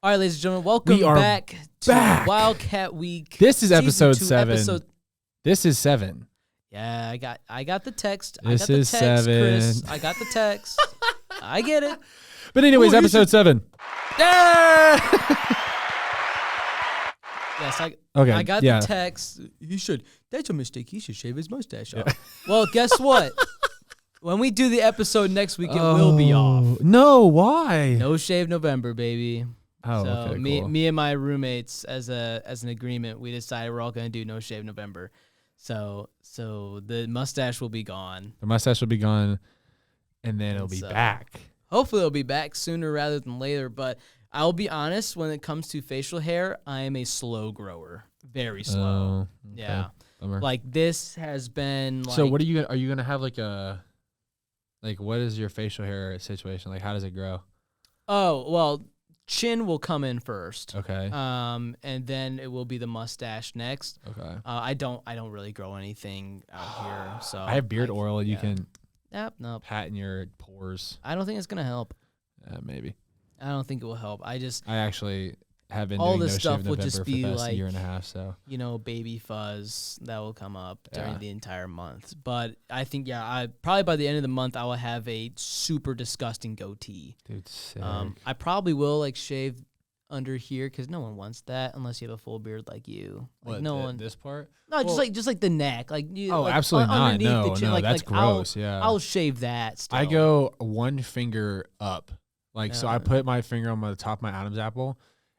All right, ladies and gentlemen, welcome back to Wildcat Week. This is episode 7. This is 7. Yeah, I got the text. This I got the is text, 7. Chris. I got the text. I get it. But anyways, episode 7. Yeah. Yes, okay, I got the text. That's a mistake. He should shave his mustache off. Well, guess what? When we do the episode next week, it will be off. No, why? No shave November, baby. Oh, so okay, me, cool. me and my roommates, as an agreement, we decided we're all gonna do no shave November. So the mustache will be gone. The mustache will be gone, and then it'll be back. Hopefully, it'll be back sooner rather than later. But I'll be honest, when it comes to facial hair, I am a slow grower, very slow. Okay. Yeah, Bummer. like this has been. So what are you gonna have what is your facial hair situation? Like, how does it grow? Oh well. Chin will come in first. Okay. And then it will be the mustache next. Okay. I don't really grow anything out here, so I have beard oil. You can nope. pat in your pores. I don't think it's gonna help. Maybe. I don't think it will help. I actually have been all doing this no stuff shave will November just for be the past like year and a half. So baby fuzz that will come up during Yeah. the entire month. But I think I probably by the end of the month I will have a super disgusting goatee. Dude, sick. I probably will shave under here because no one wants that unless you have a full beard like you. Like no one. This part? No, just like the neck, like you. Oh, like, absolutely not. underneath No, the chin. no, like, that's gross. Yeah, I'll shave that. Still. I go one finger up, so I put my finger on the top of my Adam's apple,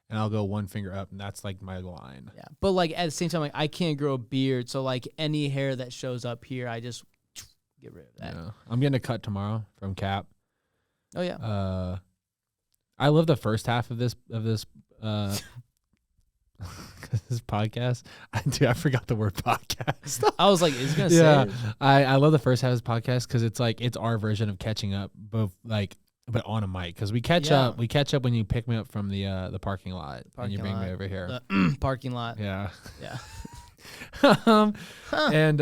and I'll go one finger up, and that's like my line. Yeah, but like at the same time, like I can't grow a beard, so like any hair that shows up here, I just get rid of that. Yeah. I'm getting a cut tomorrow from Cap. Oh yeah. I love the first half of this this podcast. I forgot the word podcast. I was like, is he gonna say it? I love the first half of this podcast because it's our version of catching up, but on a mic because we catch up when you pick me up from the parking lot and you bring me over here. The parking lot. Yeah. Huh. And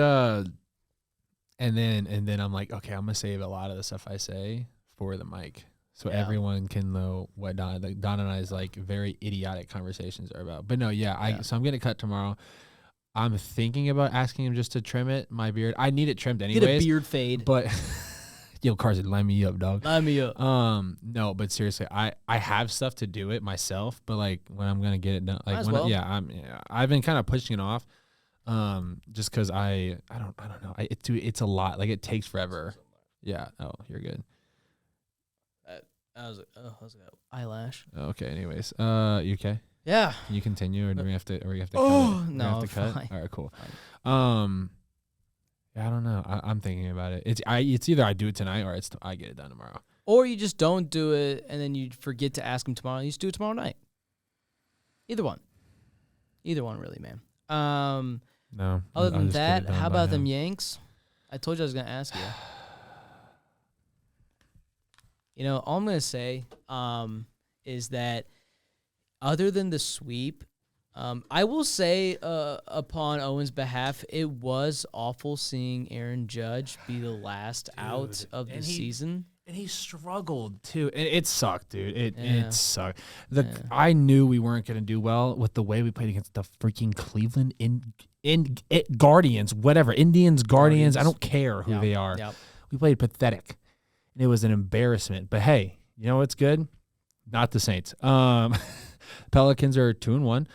then I'm like, okay, I'm gonna save a lot of the stuff I say for the mic. So everyone can know what Don and I's like very idiotic conversations are about. But no, so I'm gonna cut tomorrow. I'm thinking about asking him just to trim my beard. I need it trimmed anyways. Get a beard fade. But yo, Carson, line me up, dog. Line me up. No, but seriously, I have stuff to do it myself. But like when I'm gonna get it done, like I've been kind of pushing it off. Just because I don't know. It's a lot. Like it takes forever. Yeah. Oh, you're good. I was like, that eyelash. Okay. Anyways, you okay? Yeah. Can you continue, or do we have to? Oh cut it? no, cut? fine. All right, cool. Fine. Yeah, I don't know. I'm thinking about it. It's either I do it tonight or I get it done tomorrow. Or you just don't do it and then you forget to ask him tomorrow. You just do it tomorrow night. Either one, really, man. No. Other than that, how about them Yanks? I told you I was gonna ask you. All I'm going to say is that other than the sweep, I will say upon Owen's behalf, it was awful seeing Aaron Judge be the last out of the season. And he struggled, too. And it sucked, dude. It sucked. I knew we weren't going to do well with the way we played against the freaking Cleveland Guardians, whatever. Indians, Guardians, I don't care who they are. Yep. We played pathetic. It was an embarrassment, but hey, you know what's good? Not the Saints. Pelicans are 2-1.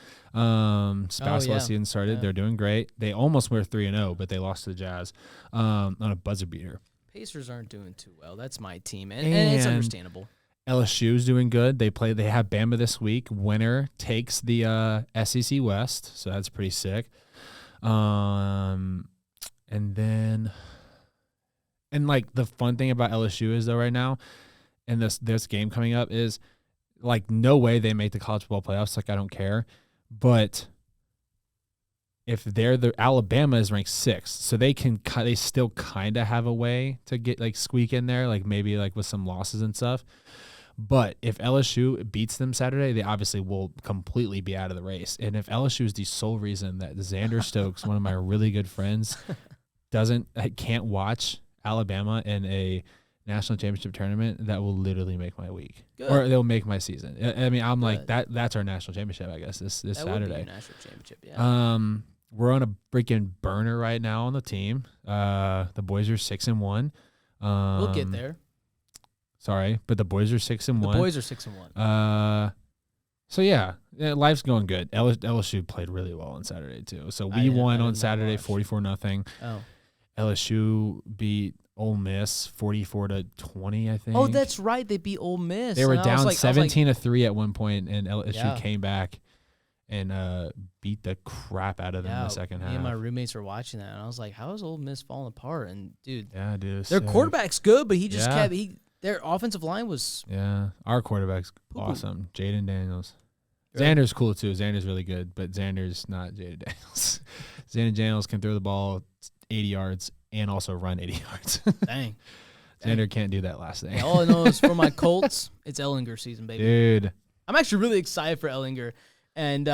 Spousal season started. Yeah. They're doing great. They almost were 3-0, but they lost to the Jazz on a buzzer beater. Pacers aren't doing too well. That's my team, and it's understandable. LSU is doing good. They have Bama this week. Winner takes the SEC West, so that's pretty sick. And then. And like the fun thing about LSU is though right now, and this game coming up is like no way they make the college football playoffs. Like I don't care, but if the Alabama is ranked 6th, so they still kind of have a way to get like squeak in there, like maybe like with some losses and stuff. But if LSU beats them Saturday, they obviously will completely be out of the race. And if LSU is the sole reason that Xander Stokes, one of my really good friends, can't watch Alabama in a national championship tournament, that will literally make my week. Good. Or they'll make my season. I mean, I'm like, Good. that's our national championship, I guess, this That Saturday. would be your national championship, yeah. We're on a freaking burner right now on the team. The boys are 6-1. We'll get there. Sorry, but the boys are 6-1. The boys are 6-1. So yeah, life's going good. LSU played really well on Saturday too. So we I won did on not Saturday, watch. 44-0. Oh. LSU beat Ole Miss 44-20, I think. Oh, that's right. They beat Ole Miss. They were And I was down like- 17-3 at one point, and LSU Yeah. came back and beat the crap out of them in the second half. Me and my roommates were watching that, and I was like, "How is Ole Miss falling apart?" And dude, Yeah, dude. their sick. quarterback's good, but he just Yeah. kept their offensive line was Yeah, our quarterback's Poo-poo. awesome. Jaden Daniels. Right. Xander's cool too. Xander's really good, but Xander's not Jaden Daniels. Xander Daniels can throw the ball 80 yards and also run 80 yards. dang. Xander can't do that last thing. Yeah, all I know is for my Colts, it's Ellinger season, baby. Dude. I'm actually really excited for Ellinger, and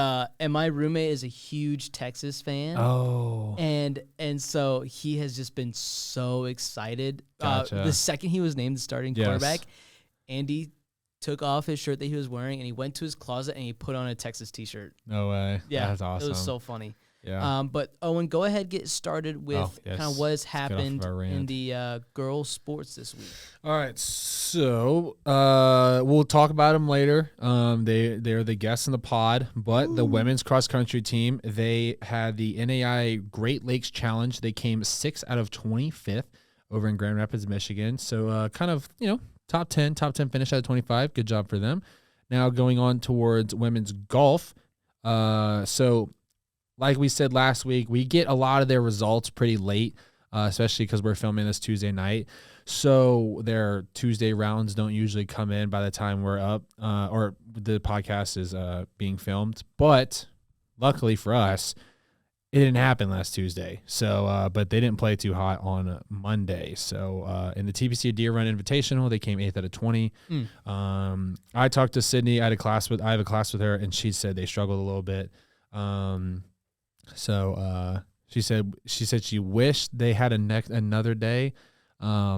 my roommate is a huge Texas fan. Oh. And so he has just been so excited. Gotcha. The second he was named the starting Yes. quarterback, Andy took off his shirt that he was wearing and he went to his closet and he put on a Texas t-shirt. No way. Yeah, That's awesome. It was so funny. Yeah. But Owen, go ahead, get started with yes. kind of what has Let's get off of happened our rant. in the girls' sports this week. All right, so we'll talk about them later. They're the guests in the pod, but the women's cross country team, they had the NAI Great Lakes Challenge. They came 6 out of 25th over in Grand Rapids, Michigan. So kind of top 10 finish out of 25. Good job for them. Now going on towards women's golf. So like we said last week, we get a lot of their results pretty late. Especially because we're filming this Tuesday night. So their Tuesday rounds don't usually come in by the time we're up or the podcast is being filmed. But luckily for us, it didn't happen last Tuesday. So, but they didn't play too hot on Monday. So in the TPC Deer Run Invitational, they came 8th out of 20. I talked to Sydney. I have a class with her, and she said they struggled a little bit. She said she wished they had another day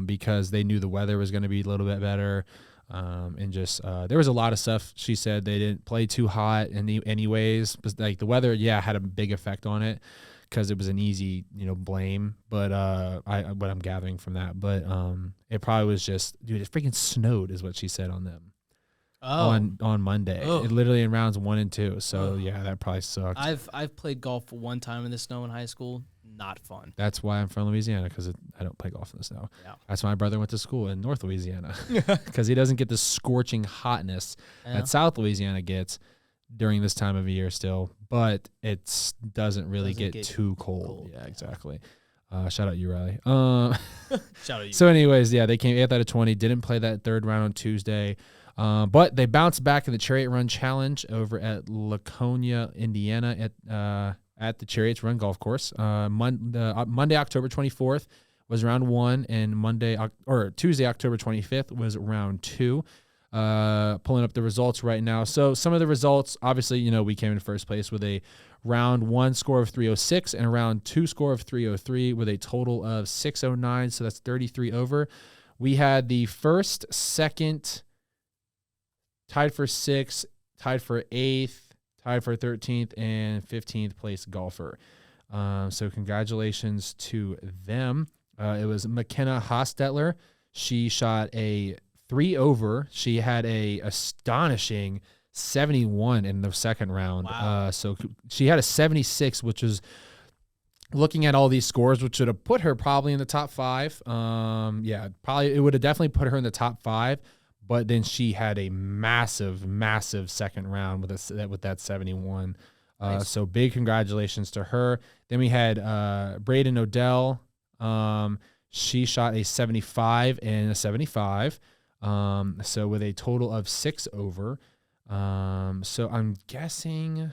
because they knew the weather was going to be a little bit better. And just there was a lot of stuff. She said they didn't play too hot anyways. But like the weather, had a big effect on it because it was an easy, blame. But what I'm gathering from that. But it probably was just, dude, it freaking snowed is what she said on them. On Monday. Oh. It literally in rounds 1 and 2. So that probably sucked. I've played golf one time in the snow in high school. Not fun. That's why I'm from Louisiana, because I don't play golf in the snow. Yeah. That's why my brother went to school in North Louisiana, because he doesn't get the scorching hotness that South Louisiana gets during this time of year still, but it doesn't really get too cold. Yeah, exactly. Shout out you, Riley. Shout out you. So anyways, they came 8th out of 20, didn't play that third round on Tuesday. But they bounced back in the Chariot Run Challenge over at Laconia, Indiana at the Chariots Run Golf Course. Monday, October 24th was round 1, and Tuesday, October 25th was round 2. Pulling up the results right now. So some of the results, obviously, we came in first place with a round 1 score of 306 and a round 2 score of 303 with a total of 609. So that's 33 over. We had the first, second, tied for 6th, tied for 8th, tied for 13th, and 15th place golfer. So congratulations to them. It was McKenna Hostetler. She shot a 3 over. She had a astonishing 71 in the second round. Wow. So she had a 76, which was, looking at all these scores, which would have put her probably in the top 5. Probably it would have definitely put her in the top 5. But then she had a massive, massive second round with that 71. Nice. So big congratulations to her. Then we had Braden Odell. She shot a 75 and a 75. So with a total of 6 over. So I'm guessing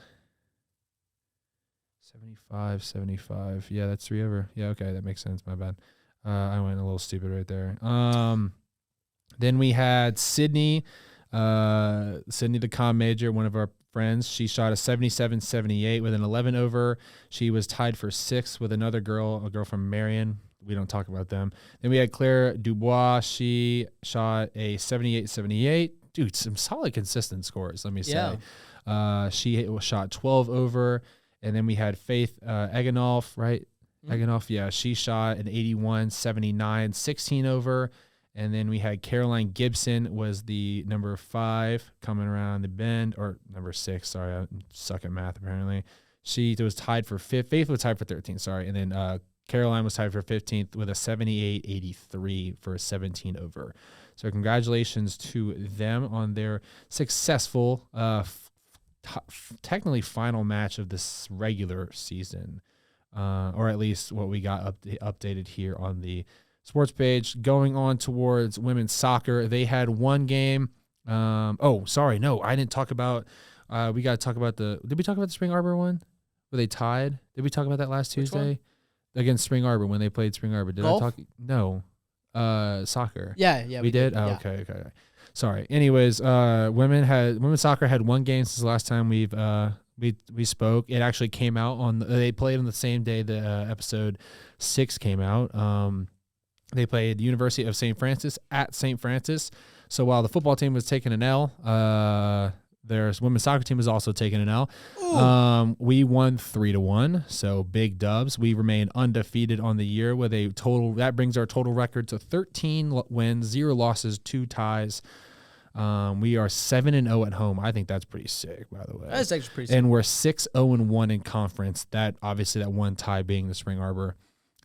75. Yeah, that's 3 over. Yeah, okay, that makes sense. My bad. I went a little stupid right there. Then we had Sydney the comm major, one of our friends. She shot a 77-78 with an 11 over. She was tied for 6th with another girl, a girl from Marion. we don't talk about them. Then we had Claire Dubois. She shot a 78-78. Dude, some solid consistent scores, let me say. She shot 12 over. And then we had Faith Eganoff, right? Eganoff, yeah. She shot an 81-79, 16 over. And then we had Caroline Gibson was the number 5 coming around the bend, or number 6, sorry. I suck at math, apparently. She was tied for 5th. Faith was tied for 13th, sorry. And then Caroline was tied for 15th with a 78-83 for a 17 over. So congratulations to them on their successful, technically final match of this regular season, or at least what we got updated here on the sports page. Going on towards women's soccer, they had one game. I didn't talk about. We got to talk about Did we talk about the Spring Arbor one? Were they tied? Did we talk about that last Tuesday against Spring Arbor when they played Spring Arbor? Did Golf? I talk? No. Soccer. Yeah, we did. Yeah. Okay. Sorry. Anyways, women's soccer had one game since the last time we spoke. It actually came out they played on the same day the episode 6 came out. They played University of St. Francis at St. Francis. So while the football team was taking an L, their women's soccer team was also taking an L. We won 3-1, so big dubs. We remain undefeated on the year with a total that brings our total record to 13 wins, 0 losses, 2 ties. We are 7-0 at home. I think that's pretty sick, by the way. That's actually pretty sick. And we're 6-0-1 in conference. That obviously that one tie being the Spring Arbor.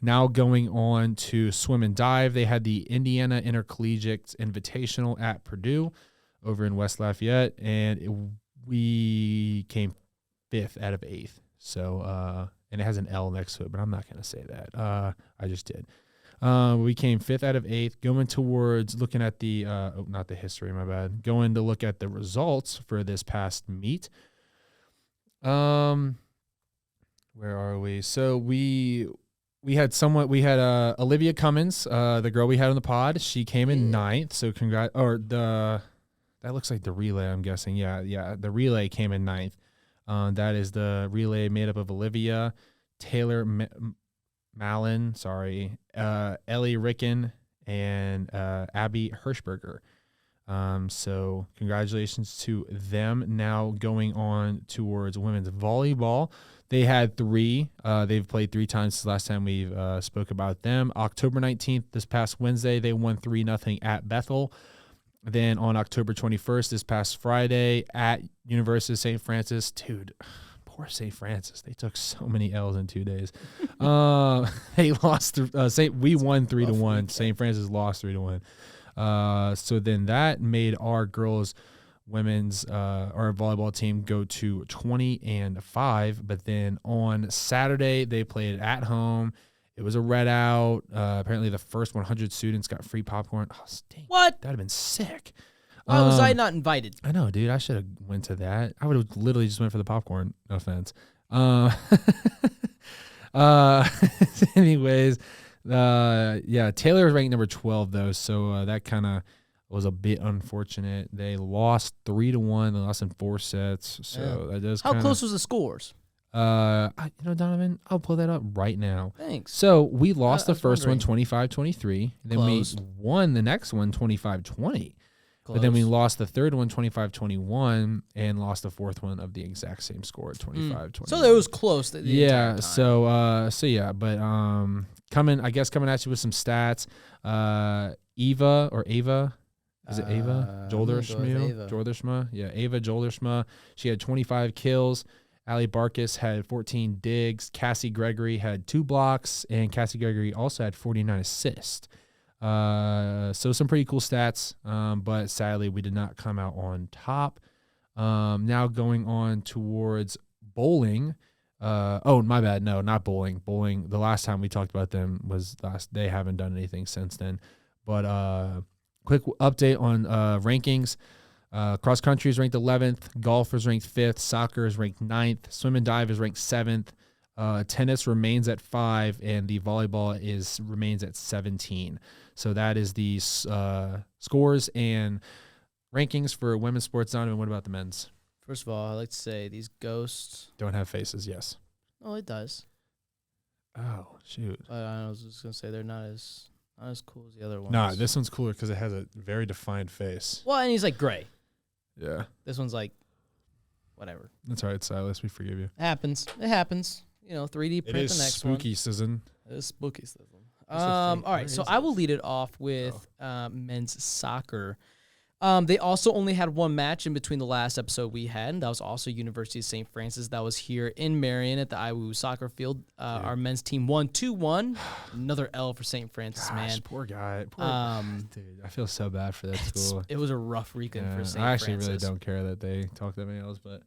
Now going on to swim and dive, they had the Indiana Intercollegiate Invitational at Purdue over in West Lafayette, and we came 5th out of 8th. So, and it has an L next to it, but I'm not going to say that. I just did. We came 5th out of 8th, going towards looking at the, not the history, my bad, going to look at the results for this past meet. Where are we? So we had Olivia Cummins, the girl we had on the pod. She came in 9th. So that looks like the relay, I'm guessing. Yeah. The relay came in 9th. That is the relay made up of Olivia, Taylor Mallon, Ellie Ricken, and Abby Hirschberger. So congratulations to them. Now going on towards women's volleyball. They had 3. They've played 3 times since the last time we've spoke about them. October 19th, this past Wednesday, they won 3-0 at Bethel. Then on October 21st, this past Friday, at University of St. Francis. Dude, poor St. Francis. They took so many L's in 2 days. They lost. We won 3-1. St. Francis lost 3-1. So then that made our women's our volleyball team go to 20-5. But then on Saturday, they played at home. It was a red out. Apparently, the first 100 students got free popcorn. Oh, stink. What? That'd have been sick. Why was I not invited? I know, dude. I should have went to that. I would have literally just went for the popcorn. No offense. Anyways, Taylor was ranked number 12 though, so that kind of was a bit unfortunate. They lost 3-1. They lost in 4 sets. So that does. How close was the scores? Donovan, I'll pull that up right now. Thanks. So we lost the first one 25-23. Then we won the next one 25-20. But then we lost the third one 25-21 and lost the fourth one of the exact same score 25-20. So it was close. The entire time. But coming at you with some stats. Ava. Is it Ava? Joldersma? Yeah, Ava Joldersma. She had 25 kills. Allie Barkis had 14 digs. Cassie Gregory had 2 blocks, and Cassie Gregory also had 49 assists. So some pretty cool stats, but sadly we did not come out on top. Now going on towards bowling. My bad. No, not bowling. Bowling, the last time we talked about them was they haven't done anything since then. But quick update on rankings. Cross country is ranked 11th. Golf is ranked 5th. Soccer is ranked 9th. Swim and dive is ranked 7th. Tennis remains at 5, and the volleyball remains at 17. So that is the scores and rankings for women's sports. Donovan, what about the men's? First of all, I like to say these ghosts don't have faces. Yes. Oh, it does. Oh, shoot. I was just gonna say they're not as cool as the other ones. Nah, this one's cooler because it has a very defined face. Well, and he's like gray. Yeah. This one's like, whatever. That's all right, Silas. We forgive you. It happens. 3D print It is the next spooky one. season. It is spooky season. What's the All thing? right, Where so is I it? will lead it off with men's soccer. They also only had one match in between the last episode we had, and that was also University of St. Francis. That was here in Marion at the IWU soccer field. Our men's team won 2-1. Another L for St. Francis, man. Poor guy. Dude, I feel so bad for that school. It was a rough weekend for St. Francis. I actually really don't care that they talk that many L's, but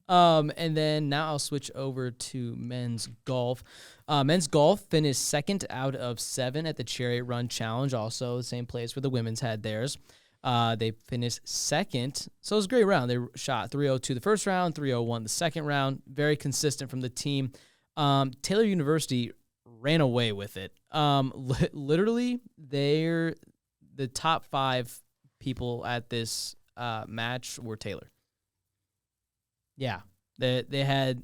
and then now I'll switch over to men's golf. Men's golf finished second out of 7 at the Chariot Run Challenge, also the same place where the women's had theirs. They finished second, so it was a great round. They shot 302 the first round, 301 the second round. Very consistent from the team. Taylor University ran away with it. Literally, they're the top 5 people at this match were Taylor. Yeah, they had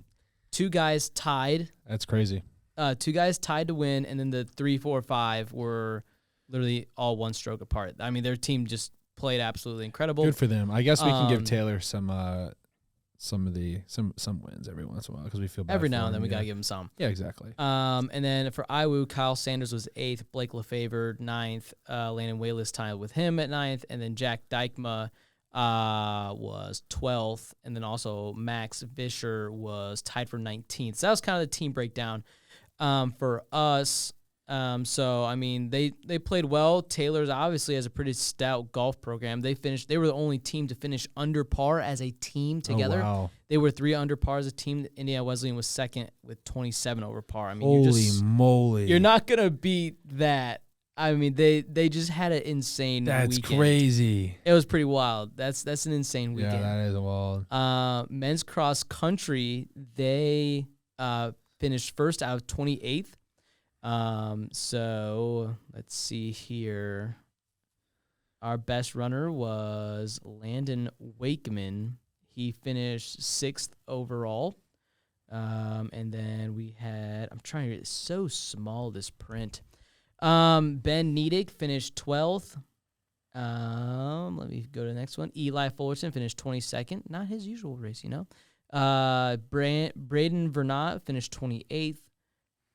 2 guys tied. that's crazy. 2 guys tied to win, and then the 3, 4, 5 were literally all one stroke apart. I mean, their team just played absolutely incredible. Good for them. I guess we can give Taylor some wins every once in a while because we feel bad Every for now and him, then we gotta give them some. Yeah, exactly. And then for IWU, Kyle Sanders was 8th, Blake LeFavor 9th, Landon Wayless tied with him at 9th, and then Jack Dykema was 12th, and then also Max Vischer was tied for 19th. So that was kind of the team breakdown for us. So I mean, they played well. Taylor's obviously has a pretty stout golf program. They were the only team to finish under par as a team together. Oh, wow. They were 3 under par as a team. Indiana Wesleyan was second with 27 over par. I mean, Holy moly. you're not gonna beat that. I mean, they just had an insane That's weekend. crazy. It was pretty wild. That's an insane weekend. Yeah, that is wild. Men's cross country, they finished first out of 28th. So let's see here. Our best runner was Landon Wakeman. He finished 6th overall. And then we had, I'm trying to, it's so small, this print. Ben Nedick finished 12th. Let me go to the next one. Eli Fullerton finished 22nd. Not his usual race, Braden Vernat finished 28th.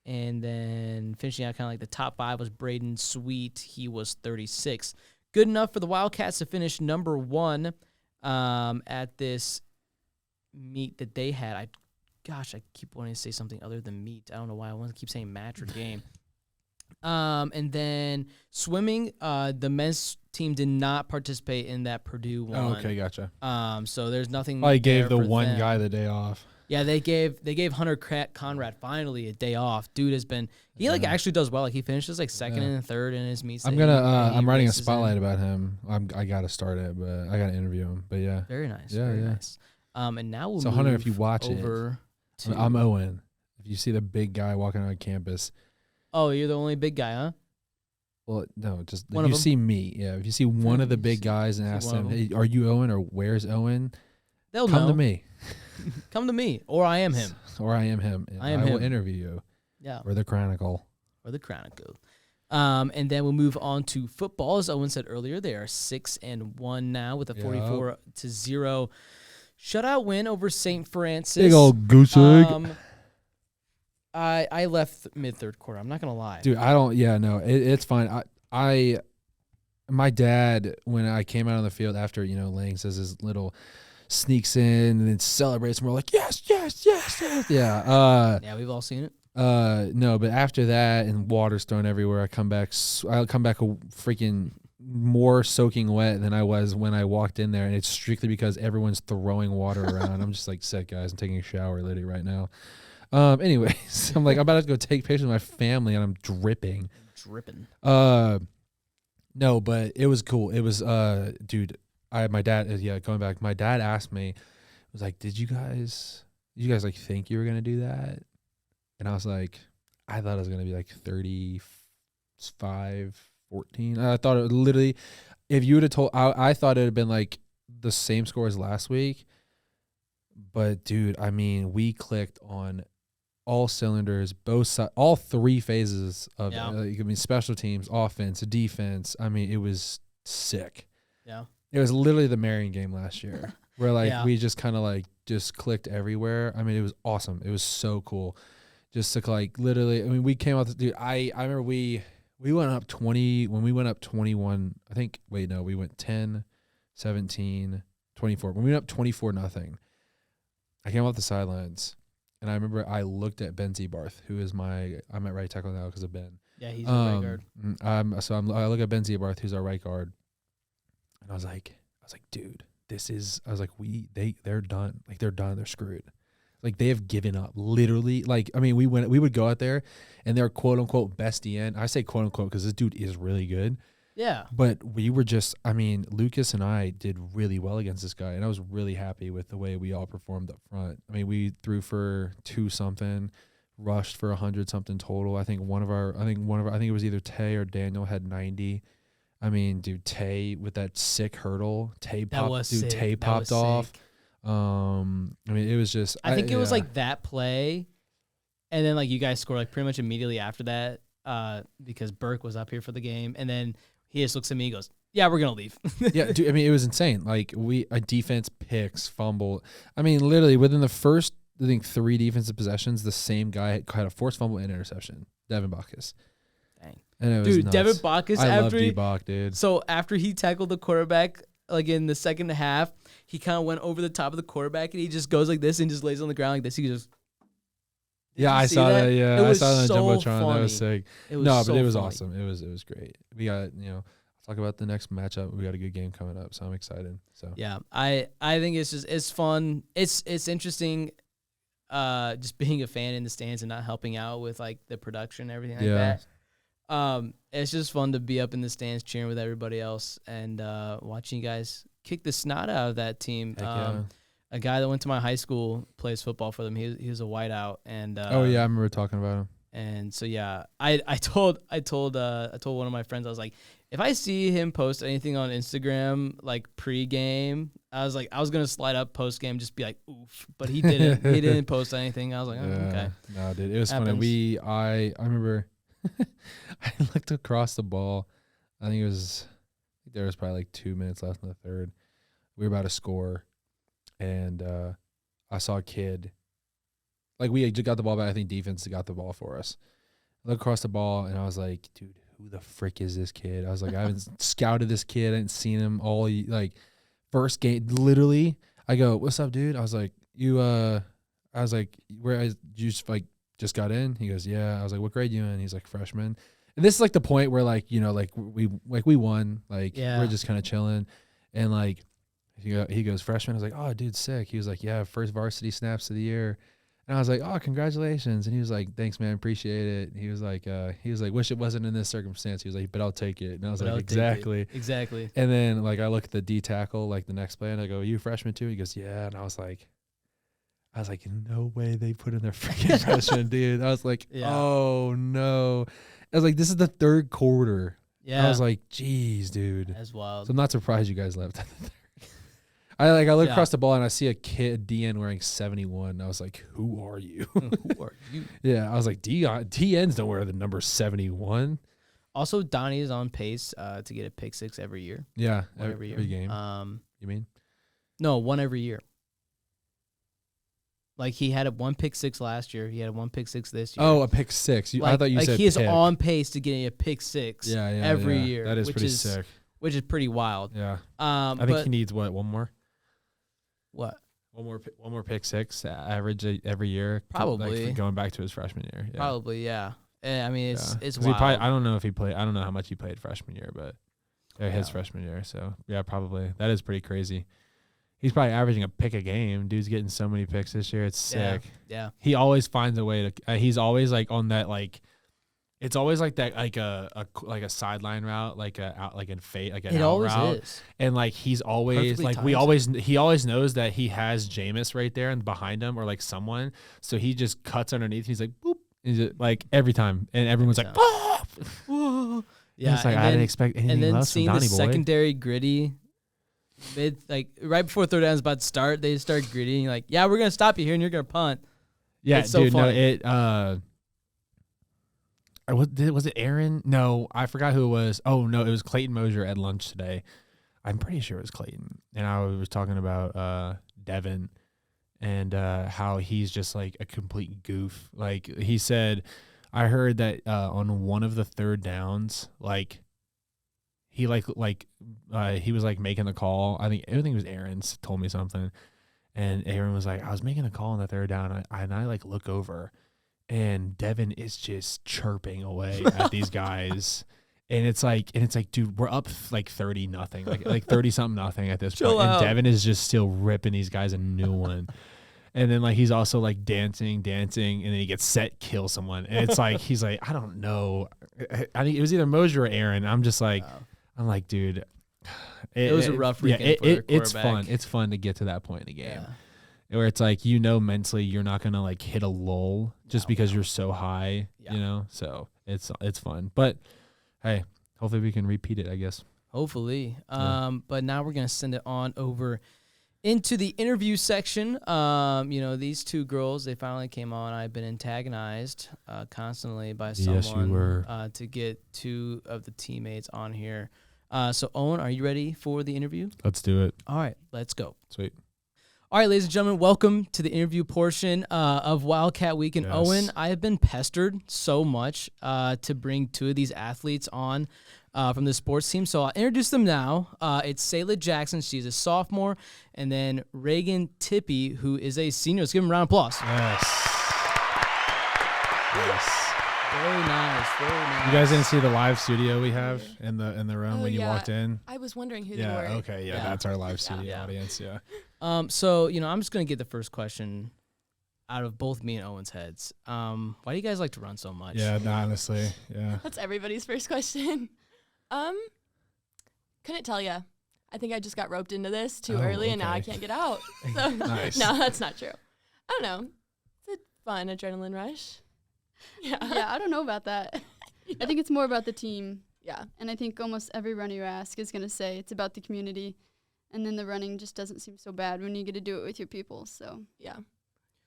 And then finishing out kind of like the top 5 was Braden Sweet. He was 36th. Good enough for the Wildcats to finish number 1 at this meet that they had. I keep wanting to say something other than meet. I don't know why I want to keep saying match or game. And then swimming, the men's team did not participate in that Purdue one. Oh, okay, gotcha. So there's nothing. I gave there the for one them. guy the day off. Yeah, they gave Hunter Conrad finally a day off. Dude has been actually does well. Like he finishes like second and third in his meets. I'm writing a spotlight about him. I gotta start it, but I gotta interview him. But yeah, very nice. Yeah, very yeah. nice. And now we'll So move Hunter, if you watch over it, I'm Owen. If you see the big guy walking on campus, oh, you're the only big guy, huh? well, no, just One if of you them? see me, yeah. If you see one of the big guys and See ask one of them, them? hey, are you Owen or where's Owen? They'll Come know. to me. Come to me, or I am him. Or I am him. And I am will him. interview you. Yeah. Or the Chronicle. Or the Chronicle. And then we'll move on to football. As Owen said earlier, they are 6-1 now with a 44-0 shutout win over St. Francis. Big old goose egg. I left mid-third quarter. I'm not gonna lie. Dude, it's fine. My dad, when I came out on the field after, Lang says his little sneaks in and then celebrates, and we're like, yes. Yeah. Yeah, we've all seen it. No, but after that and water's thrown everywhere, I'll come back a freaking more soaking wet than I was when I walked in there, and it's strictly because everyone's throwing water around. I'm just like, sick, guys. I'm taking a shower literally right now. Anyways, I'm like, I'm about to go take pictures with my family, and I'm dripping. No, but it was cool. It was, dude, my dad, going back, my dad asked me, was like, did you guys like think you were going to do that? And I was like, I thought it was going to be like 35-14. I thought it literally, if you would have told, I thought it would have been like the same score as last week. But dude, I mean, we clicked on all cylinders, all three phases of Yeah. it. I mean, special teams, offense, defense. I mean, it was sick. Yeah. It was literally the Marion game last year where like Yeah. we just kind of like just clicked everywhere. I mean, it was awesome. It was so cool. Just to like literally, I mean, we came out, dude, I remember we went up 20, when we went up 21, I think, wait, no, we went 10, 17, 24. When we went up 24-0, I came off the sidelines, and I remember I looked at Ben Zebarth, who is I'm at right tackle now because of Ben. Yeah, he's a right guard. I look at Ben Zebarth, who's our right guard, and I was like, dude, they're done. Like, they're done. They're screwed. Like, they have given up, literally. Like, I mean, we would go out there, and they're quote unquote best DN. I say quote unquote because this dude is really good. Yeah. But we were just, I mean, Lucas and I did really well against this guy, and I was really happy with the way we all performed up front. I mean, we threw for 2-something, rushed for 100-something total. I think it was either Tay or Daniel had 90. I mean, dude, Tay with that sick hurdle, Tay popped off. I mean, it was just. I think it was like that play, and then like you guys score like pretty much immediately after that, because Burke was up here for the game, and then he just looks at me and goes, "Yeah, we're gonna leave." Yeah, dude. I mean, it was insane. Like a defense picks, fumble. I mean, literally within the first, I think 3 defensive possessions, the same guy had a forced fumble and interception. Devin Bacchus. Dang. And it was dude, nuts. Devin Bacchus. I love D-Bach, dude. So after he tackled the quarterback, like in the second half, he kind of went over the top of the quarterback and he just goes like this and just lays on the ground like this. He just. Yeah, I saw that. Yeah, I saw that on Jumbotron. Funny. That was sick. But it was funny. awesome. It was great. We got, talk about the next matchup. We got a good game coming up, so I'm excited. So yeah, I think it's fun. It's interesting, just being a fan in the stands and not helping out with like the production and everything like that. It's just fun to be up in the stands cheering with everybody else and watching you guys kick the snot out of that team. A guy that went to my high school plays football for them. He was a whiteout, and I remember talking about him. And so yeah, I told one of my friends, I was like, if I see him post anything on Instagram like pre-game, I was gonna slide up post-game, just be like, oof. But he didn't. He didn't post anything. I was like, okay. No, dude, it was funny. I remember I looked across the ball. I think there was probably like 2 minutes left in the third. We were about to score, and I saw a kid. Like, we got the ball back. I think defense got the ball for us. I looked across the ball, and I was like, dude, who the frick is this kid? I was like, I haven't scouted this kid. I hadn't seen him all, like, first game. Literally, I go, what's up, dude? I was like, where you just got in? He goes, yeah. I was like, what grade you in? He's like, freshman. And this is, like, the point where, like, we won. Like, we're just kind of chilling. And, like, he goes, freshman. I was like, oh, dude, sick. He was like, yeah, first varsity snaps of the year. And I was like, oh, congratulations. And he was like, thanks, man. Appreciate it. And he was like, wish it wasn't in this circumstance. He was like, but I'll take it. And I was like, exactly. Exactly. And then, like, I look at the D tackle, like, the next play, and I go, you freshman too? He goes, yeah. And I was like, no way they put in their freaking freshman, dude. I was like, oh, no. I was like, this is the third quarter. Yeah. I was like, geez, dude. That's wild. So I'm not surprised you guys left. I look across the ball and I see a kid DN wearing 71. I was like, who are you? Who are you? Yeah, I was like, DNs don't wear the number 71. Also, Donnie is on pace to get a pick six every year. Yeah, every game. You mean? No, one every year. Like, he had one pick six last year. He had one pick six this year. Oh, a pick six. I thought you said he is on pace to getting a pick six every year. That is pretty sick. Which is pretty wild. Yeah. I think he needs, one more? What? One more pick six average every year. Probably. Like going back to his freshman year. Yeah. Probably, yeah. I mean, it's wild. I don't know if he played. I don't know how much he played freshman year, but his freshman year. So, yeah, probably. That is pretty crazy. He's probably averaging a pick a game. Dude's getting so many picks this year. It's sick. Yeah. He always finds a way to. He's always like on that like. It's always like that, like a sideline route, like an out route. Is. And like he's always perfectly he always knows that he has Jameis right there and behind him or like someone, so he just cuts underneath. He's like boop, like every time, and everyone's like, boop. Yeah, it's like I didn't expect anything less from Donnie boy. And then seeing the secondary gritty, right before third down is about to start, they start gritty. And you're like, yeah, we're gonna stop you here, and you're gonna punt. Yeah, It's so dude. funny. No, was it Aaron? No, I forgot who it was. Oh no, it was Clayton Mosier at lunch today. I'm pretty sure it was Clayton, and I was talking about Devin and how he's just like a complete goof. Like he said, I heard that on one of the third downs, like he he was like making the call. I think it was Aaron's told me something, and Aaron was like, I was making a call on the third down, and I like look over, and Devin is just chirping away at these guys. And it's like, dude, we're up like 30-0, like 30 something nothing at this Chill point. out. And Devin is just still ripping these guys a new one. And then like he's also like dancing, and then he gets set, kill someone. And it's like he's like, I don't know. I think it was either Mosier or Aaron. I'm just like, Wow. I'm like, dude, It was a rough weekend for their it's quarterback. fun. It's fun to get to that point in the game. Yeah. Where it's like, mentally you're not gonna like hit a lull just because you're so high, Yeah. So it's fun. But hey, hopefully we can repeat it, I guess. Hopefully. Yeah. But now we're gonna send it on over into the interview section. These two girls, they finally came on. I've been antagonized constantly by someone Yes, you were. To get two of the teammates on here. So Owen, are you ready for the interview? Let's do it. All right, let's go. Sweet. All right, ladies and gentlemen, welcome to the interview portion of Wildcat Week. And Yes. Owen, I have been pestered so much to bring two of these athletes on from the sports team. So I'll introduce them now. It's Sayla Jackson. She's a sophomore. And then Reagan Tippy, who is a senior. Let's give them a round of applause. Yes. Very nice, very nice. You guys didn't see the live studio we have in the room when you yeah. walked in? I was wondering who they Yeah, were. okay, yeah, Yeah. that's our live studio Yeah. audience, yeah. So, I'm just going to get the first question out of both me and Owen's heads. Why do you guys like to run so much? Yeah, no, honestly, yeah. That's everybody's first question. Couldn't tell you. I think I just got roped into this too Oh, early, and now I okay. can't get out. So Nice. no, that's not true. I don't know. It's a fun adrenaline rush. Yeah. Yeah, I don't know about that. I think it's more about the team. Yeah. And I think almost every runner you ask is going to say it's about the community. And then the running just doesn't seem so bad when you get to do it with your people. So, Yeah.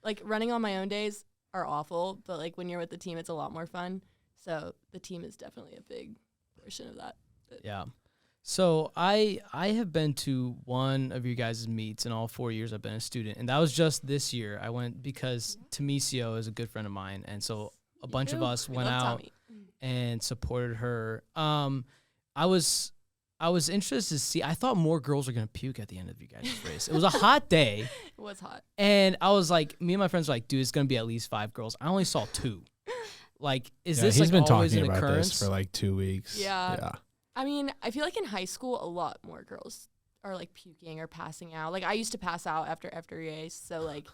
Like running on my own days are awful, but like when you're with the team, it's a lot more fun. So the team is definitely a big portion of that. Yeah. So I have been to one of you guys' meets in all 4 years I've been a student, and that was just this year. I went because Tamisio is a good friend of mine, and so a bunch of too. us We went love out Tommy. and supported her. I was interested to see. I thought more girls were gonna puke at the end of you guys' race. It was a hot day, It was hot. and I was like, me and my friends were like, dude, it's gonna be at least 5 girls. I only saw 2. Like, is Yeah, this he's like been always talking an about occurrence? this for like 2 weeks. Yeah. I mean, I feel like in high school, a lot more girls are like puking or passing out. Like I used to pass out after race. So like,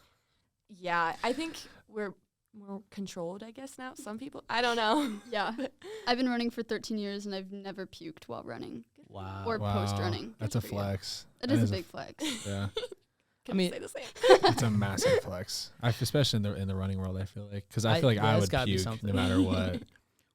yeah, I think we're more controlled, I guess now. Some people, I don't know. yeah. I've been running for 13 years and I've never puked while running Wow. or Wow, post-running. that's a flex. It That is a big flex. Yeah, Couldn't mean- say the same. it's a massive flex. Especially in the running world, I feel like, because I feel like yeah, I it's would gotta be puke something. no matter what.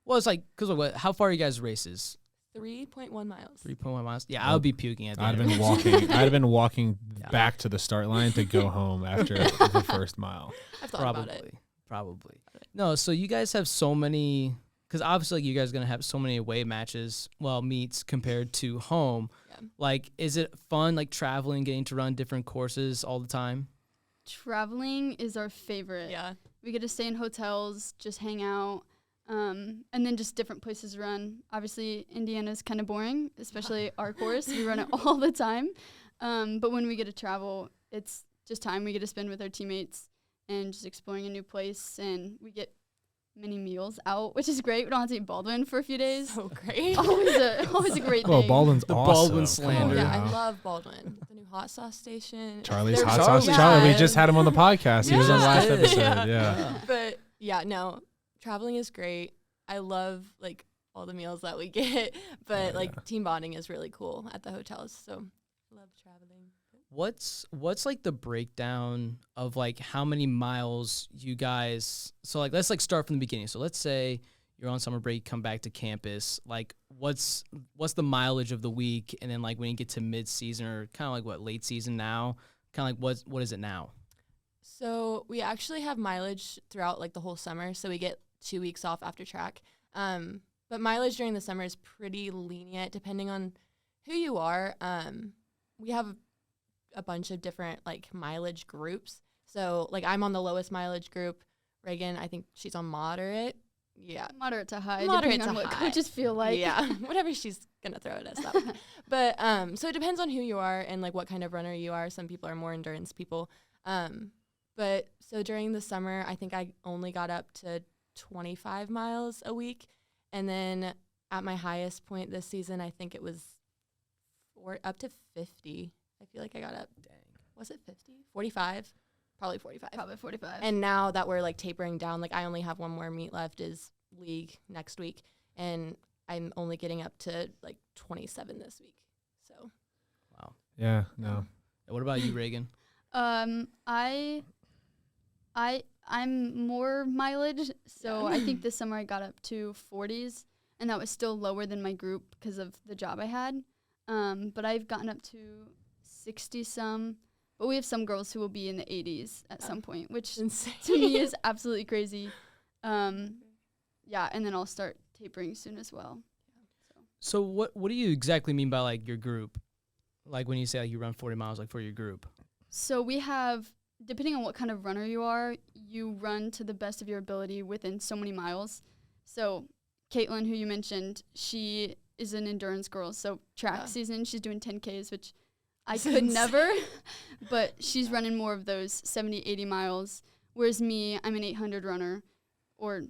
Well, it's like, because what? How far are you guys' races? 3.1 miles. 3.1 miles. Yeah, I would be puking at the I'd end. have been walking. I'd have been walking Yeah. back to the start line to go home after the first mile. I've thought about it. Probably. No, so you guys have so many, because obviously you guys are going to have so many away matches, meets compared to home. Yeah. Like, is it fun, like, traveling, getting to run different courses all the time? Traveling is our favorite. Yeah. We get to stay in hotels, just hang out, and then just different places to run. Obviously, Indiana's kind of boring, especially our course. We run it all the time. But when we get to travel, it's just time we get to spend with our teammates and just exploring a new place. And we get many meals out, which is great. We don't have to eat Baldwin for a few days. So great. Always a great Well, thing. Baldwin's The awesome. Baldwin Come slander. on Yeah, now. I love Baldwin. The new hot sauce station. Charlie's They're- hot Charlie. sauce. Charlie, we Yeah. just had him on the podcast. He was on Yeah. last Yeah. episode. Yeah. But yeah, no, traveling is great. I love like all the meals that we get, but Oh, like yeah. team bonding is really cool at the hotels. So I love traveling. What's like the breakdown of like how many miles you guys, so like let's like start from the beginning. So let's say you're on summer break, come back to campus, like what's the mileage of the week, and then like when you get to mid season or kind of like what late season now, kind of like what is it now? So we actually have mileage throughout like the whole summer. So we get 2 weeks off after track. But mileage during the summer is pretty lenient depending on who you are. We have a bunch of different like mileage groups. So like I'm on the lowest mileage group. Reagan, I think she's on moderate. Yeah. Moderate to high, Moderate depending on to what high. coaches feel like. Yeah. Whatever she's going to throw at us. But so it depends on who you are and like what kind of runner you are. Some people are more endurance people. But so during the summer, I think I only got up to 25 miles a week. And then at my highest point this season, I think it was up to 50. I feel like I got up. Dang. Was it 50? 45? Probably 45. Probably 45. And now that we're like tapering down, like I only have one more meet left is league next week. And I'm only getting up to like 27 this week. So. Wow. Yeah, no. And what about you, Reagan? I'm more mileage, so I think this summer I got up to 40s, and that was still lower than my group because of the job I had. But I've gotten up to 60 some, but we have some girls who will be in the 80s at some point, which Insane. to me is absolutely crazy. Yeah, and then I'll start tapering soon as well. So what do you exactly mean by like your group? Like when you say like you run 40 miles, like for your group? So we have, depending on what kind of runner you are, you run to the best of your ability within so many miles. So Caitlin, who you mentioned, she is an endurance girl. So track season, she's doing 10Ks, which I could never, but she's running more of those 70, 80 miles. Whereas me, I'm an 800 runner or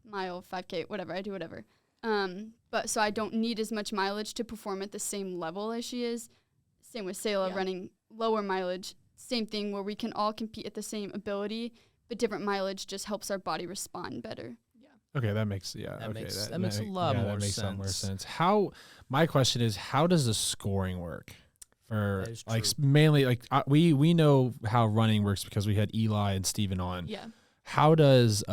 mile, 5K, whatever. I do whatever. But so I don't need as much mileage to perform at the same level as she is. Same with Sayla running lower mileage. Same thing where we can all compete at the same ability, but different mileage just helps our body respond better. Okay, that makes That makes a lot more sense. My question is, how does the scoring work? For That is like true. mainly like we know how running works because we had Eli and Steven on. Yeah. How does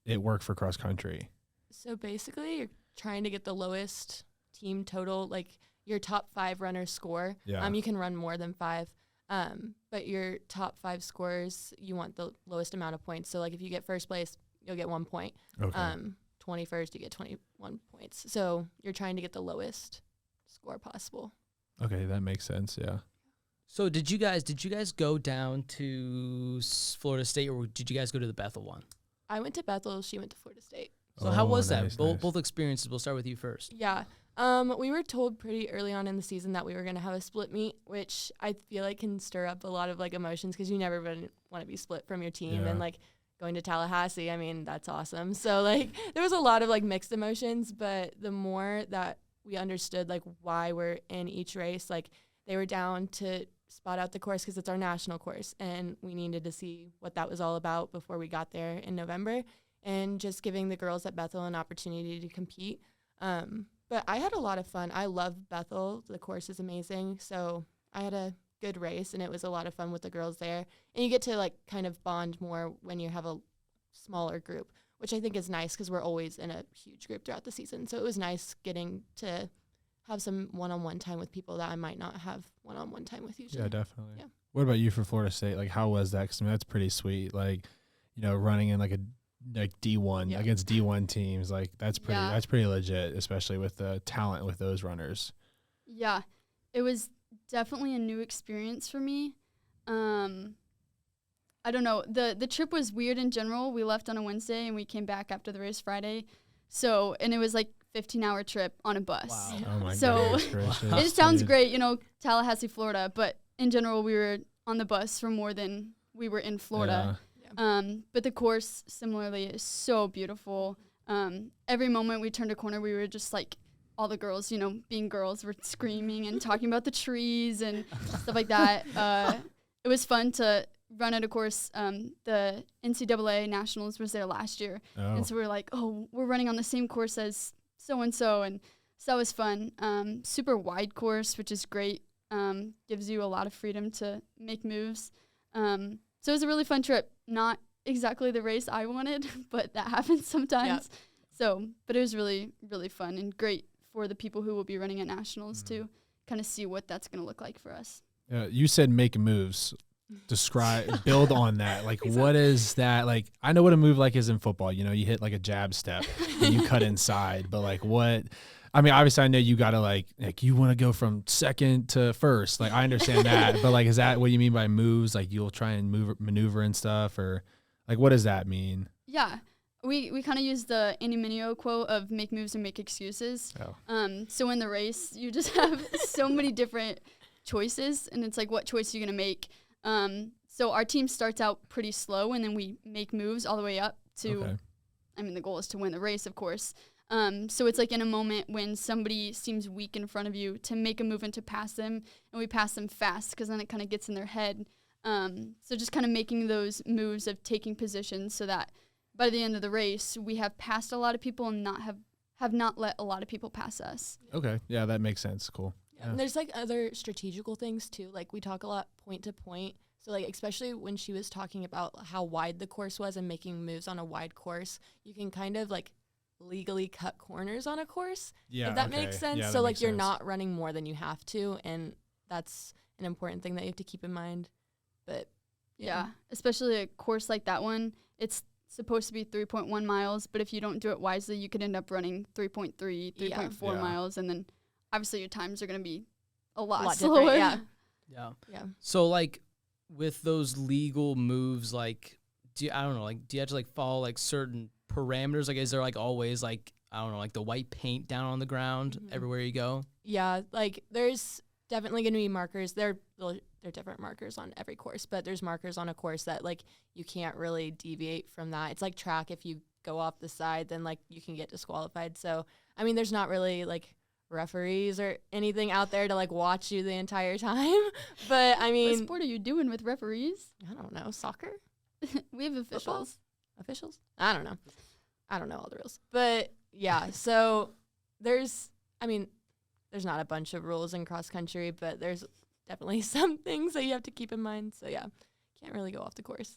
it work for cross country? So basically, you're trying to get the lowest team total, like your top 5 runners score. Yeah. You can run more than 5. But your top 5 scores, you want the lowest amount of points. So like if you get first place, you'll get 1 point. Okay. 21st, you get 21 points. So you're trying to get the lowest score possible. Okay, that makes sense. Yeah. So did you guys go down to Florida State, or did you guys go to the Bethel one? I went to Bethel. She went to Florida State. So how was that? Nice. Both experiences. We'll start with you first. Yeah. We were told pretty early on in the season that we were going to have a split meet, which I feel like can stir up a lot of like emotions because you never want to be split from your team. Yeah. And like going to Tallahassee, I mean, that's awesome. So like there was a lot of like mixed emotions, but the more that we understood like why we're in each race, like they were down to spot out the course because it's our national course and we needed to see what that was all about before we got there in November, and just giving the girls at Bethel an opportunity to compete. But I had a lot of fun. I love Bethel. The course is amazing. So I had a good race, and it was a lot of fun with the girls there. And you get to, like, kind of bond more when you have a smaller group, which I think is nice because we're always in a huge group throughout the season. So it was nice getting to have some one-on-one time with people that I might not have one-on-one time with usually. Yeah, definitely. Yeah. What about you for Florida State? Like, how was that? Because I mean, that's pretty sweet. Like, you know, running in like D1 against D1 teams, like that's pretty legit, especially with the talent with those runners. Yeah, it was definitely a new experience for me. I don't know. The trip was weird in general. We left on a Wednesday and we came back after the race Friday. So, and it was like 15-hour trip on a bus. Wow. Oh my So, goodness It sounds great, you know, Tallahassee, Florida, but in general we were on the bus for more than we were in Florida. But the course similarly is so beautiful. Every moment we turned a corner, we were just like all the girls, you know, being girls, were screaming and talking about the trees and stuff like that. It was fun to run at a course. The NCAA Nationals was there last year. Oh. And so we were like, oh, we're running on the same course as so-and-so. And so that was fun. Super wide course, which is great. Gives you a lot of freedom to make moves. So it was a really fun trip. Not exactly the race I wanted, but that happens sometimes. Yeah. So, but it was really, really fun and great for the people who will be running at Nationals to kind of see what that's going to look like for us. You said make moves. build on that. Like, what is that? Like, I know what a move like is in football. You know, you hit like a jab step and you cut inside, but like what? I mean, obviously I know you got to like you want to go from second to first. Like, I understand that, but like, is that what you mean by moves? Like, you'll try and maneuver and stuff, or like, what does that mean? Yeah. We kind of use the Andy Mineo quote of make moves and make excuses. Oh. So in the race, you just have so many different choices, and it's like, what choice are you going to make? So our team starts out pretty slow, and then we make moves all the way up to, Okay. I mean, the goal is to win the race, of course. So it's like in a moment when somebody seems weak in front of you, to make a move and to pass them, and we pass them fast because then it kind of gets in their head. So just kind of making those moves of taking positions so that by the end of the race, we have passed a lot of people and have not let a lot of people pass us. Okay. Yeah, that makes sense. Cool. Yeah. And there's like other strategical things too. Like we talk a lot point to point. So like especially when she was talking about how wide the course was and making moves on a wide course, you can kind of like legally cut corners on a course. Yeah. If that makes sense. Yeah, so that like makes you're sense. not running more than you have to, and that's an important thing that you have to keep in mind. But Yeah, especially a course like that one, it's supposed to be 3.1 miles, but if you don't do it wisely, you could end up running 3.3, 3.4 Yeah. miles, and then obviously your times are going to be a lot different, slower. yeah. Yeah. So like with those legal moves, like do you have to like follow like certain parameters? Like is there like always like I don't know, like the white paint down on the ground everywhere you go? Yeah, like there's definitely going to be markers. They're different markers on every course, but there's markers on a course that like you can't really deviate from that. It's like track. If you go off the side, then like you can get disqualified. So I mean, there's not really like referees or anything out there to like watch you the entire time. But I mean, What sport are you doing with referees? I don't know, soccer We have officials. officials. I don't know all the rules, but yeah. So there's not a bunch of rules in cross country, but there's definitely some things that you have to keep in mind. So yeah, can't really go off the course.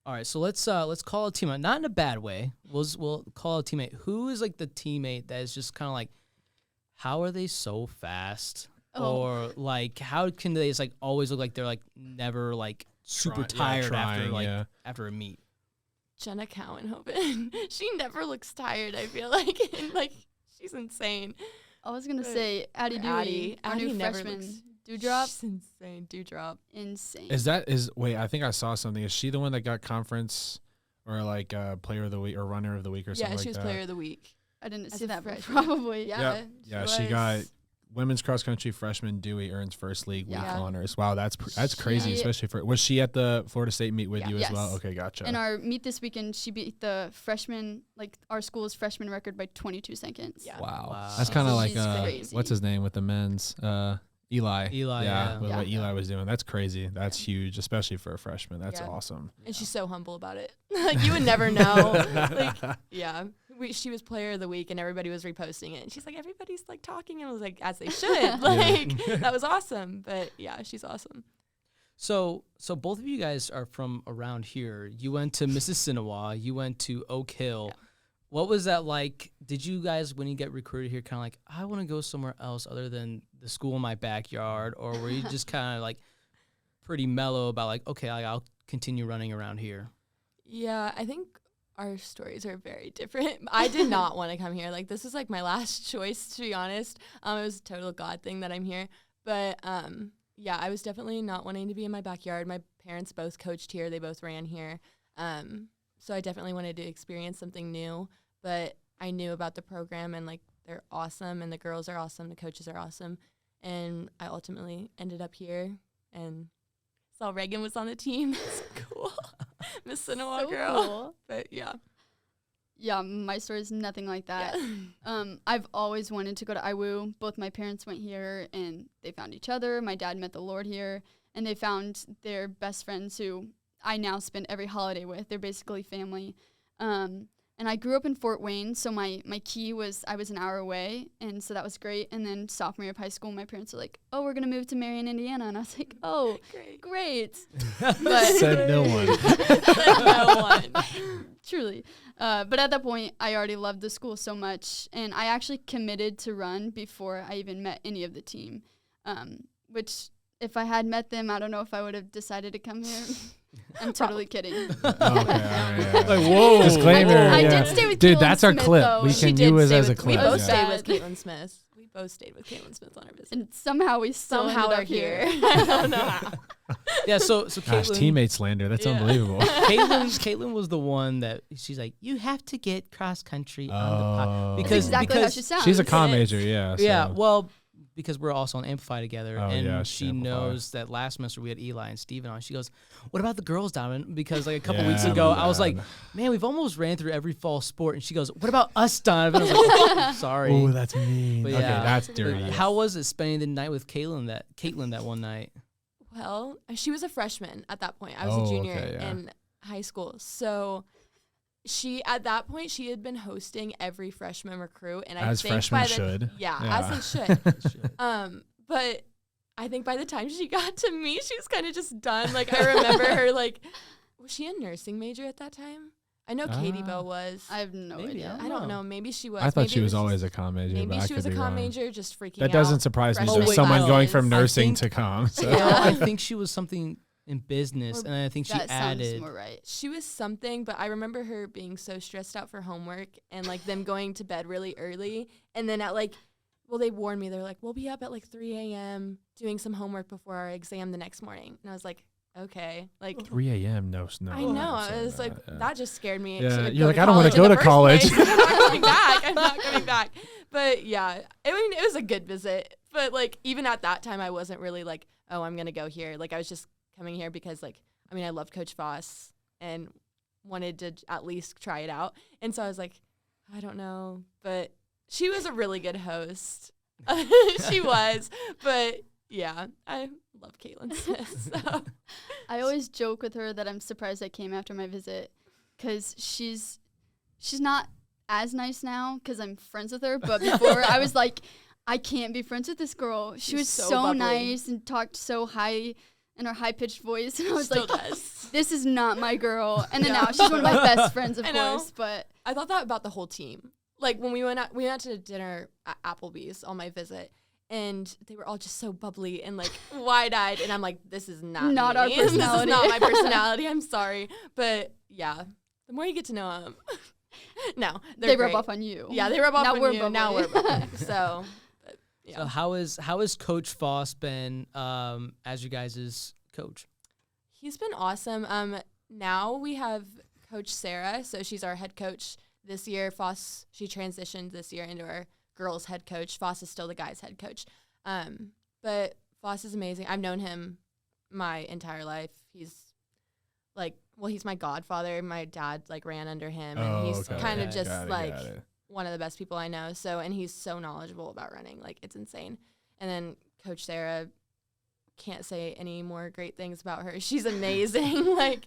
All right, so let's call a teammate, not in a bad way. We'll call a teammate. Who is like the teammate that is just kind of like, how are they so fast? Oh. Or like, how can they just like always look like they're like never like super tired after a meet? Jenna Cowanhoven. She never looks tired, I feel like. And like she's insane. I was going to But say Addie Dewey, our Addie new never freshman. looks- Dewdrop. She's insane. Dewdrop. Insane. Wait, I think I saw something. Is she the one that got conference or like player of the week or runner of the week or something Yeah, like she was that? player of the week. I didn't as see a that, but freshman. probably. Yeah. Yeah, she got women's cross country freshman Dewey earns first league week Yeah. honors. Wow, that's crazy, She- especially for. Was she at the Florida State meet with Yeah. you as well? Yes. Okay, gotcha. In our meet this weekend, she beat the freshman, like our school's freshman record by 22 seconds. Yeah. Wow. Wow. That's kind of So like she's crazy. what's his name with the men's Eli. Yeah. With Yeah. what Eli was doing. That's crazy. That's Yeah. huge, especially for a freshman. That's Yeah. awesome. And she's so humble about it. Like you would never know. Like yeah. She was player of the week and everybody was reposting it. And she's like, everybody's like talking, and I was like, as they should. Like that was awesome. But yeah, she's awesome. So both of you guys are from around here. You went to Mississinawa. You went to Oak Hill. Yeah. What was that like? Did you guys, when you get recruited here, kind of like, I want to go somewhere else other than the school in my backyard? Or were you just kind of like pretty mellow about like, okay, I'll continue running around here? Yeah, I think our stories are very different. I did not want to come here. Like this was like my last choice, to be honest. It was a total God thing that I'm here. But yeah, I was definitely not wanting to be in my backyard. My parents both coached here. They both ran here. So I definitely wanted to experience something new. But I knew about the program, and like they're awesome, and the girls are awesome, the coaches are awesome. And I ultimately ended up here and saw Reagan was on the team. It's cool. Miss Sinawa So girl. cool. But yeah. Yeah, my story is nothing like that. I've always wanted to go to IWU. Both my parents went here, and they found each other. My dad met the Lord here, and they found their best friends who I now spend every holiday with. They're basically family. And I grew up in Fort Wayne, so my key was I was an hour away, and so that was great. And then sophomore year of high school, my parents were like, oh, we're going to move to Marion, Indiana. And I was like, oh, great. But Said no one. No one. Truly. But at that point, I already loved the school so much, and I actually committed to run before I even met any of the team, which if I had met them, I don't know if I would have decided to come here. I'm totally kidding. Okay, all right. Like, whoa. Disclaimer. I yeah. did stay with Dude, Caitlin that's our Smith, clip. though, We and can did use stay as a with- clip. We both yeah. stayed with Sad. Caitlin Smith. We both stayed with Caitlin Smith on our visit. And somehow we still Somehow ended we're up here. I don't know how. Yeah, so Gosh, Caitlin, teammate slander. That's Yeah. unbelievable. Caitlin was the one that she's like, you have to get cross country on the pod. Oh. That's Because- exactly how she because sounds. She's a comm It major, is. yeah. Yeah, so. well, because we're also on Amplify together, Oh, and yeah, she Amplify. knows that last semester we had Eli and Steven on. She goes, "What about the girls, Donovan?" Because like a couple Yeah, weeks ago, my I was like, bad. "Man, we've almost ran through every fall sport," and she goes, "What about us, Donovan?" I was like, oh, "Sorry." Oh, that's mean. But Okay, yeah. that's dirty. How was it spending the night with Caitlin that one night? Well, she was a freshman at that point. I was Oh, a junior okay, yeah. in high school. So at that point, she had been hosting every freshman recruit. And I As think freshmen by the, should. Yeah, Yeah. as they should. But I think by the time she got to me, she was kind of just done. Like, I remember her, like, was she a nursing major at that time? I know Katie Bell was. I have no Maybe, idea. I don't know. Maybe she was. I thought Maybe she it was just- always a comm major. Maybe but she I was a could be comm wrong. major, just freaking That out. doesn't surprise me. freshman There's wait, someone no. going from I nursing think- to comm. So. No, Yeah. I think she was something in business, Or and I think she That sounds added. more right. She was something, but I remember her being so stressed out for homework and like them going to bed really early. And then at like, well, they warned me. They're like, we'll be up at like 3 a.m. doing some homework before our exam the next morning. And I was like, okay. Like, 3 a.m. No. I know. I'm I was sorry, like, yeah. that just scared me. Yeah, to you're like, to I don't wanna college in go the to first college. place. I'm not coming back. I'm not coming back. But yeah, I mean, it was a good visit. But like, even at that time, I wasn't really like, oh, I'm going to go here. Like, I was just coming here because like, I mean, I love Coach Voss and wanted to at least try it out. And so I was like, I don't know. But she was a really good host. She was. But yeah, I love Caitlin Smith. So. I always joke with her that I'm surprised I came after my visit because she's not as nice now because I'm friends with her. But before, I was like, I can't be friends with this girl. She She's was so so bubbly. nice and talked so high in her high-pitched voice. And I was Still like, does. this is not my girl. And then Yeah. now she's one of my best friends, of I know. course. But I thought that about the whole team. Like when we went to dinner at Applebee's on my visit, and they were all just so bubbly and like wide-eyed, and I'm like, this is not Not me. our personality. This is not my personality. I'm sorry, but yeah, the more you get to know them, no, they rub great. off on you. Yeah, they rub off Now on we're you. Now we're bubbly. bubbly. So, but, yeah. So how is Coach Foss been as you guys' coach? He's been awesome. Now we have Coach Sarah, so she's our head coach this year. Foss, she transitioned this year into our girls' head coach. Foss is still the guys' head coach. But Foss is amazing. I've known him my entire life. He's like, well, he's my godfather. My dad like ran under him, and he's kind of just like one of the best people I know. So, and he's so knowledgeable about running. Like, it's insane. And then Coach Sarah, can't say any more great things about her. She's amazing. Like,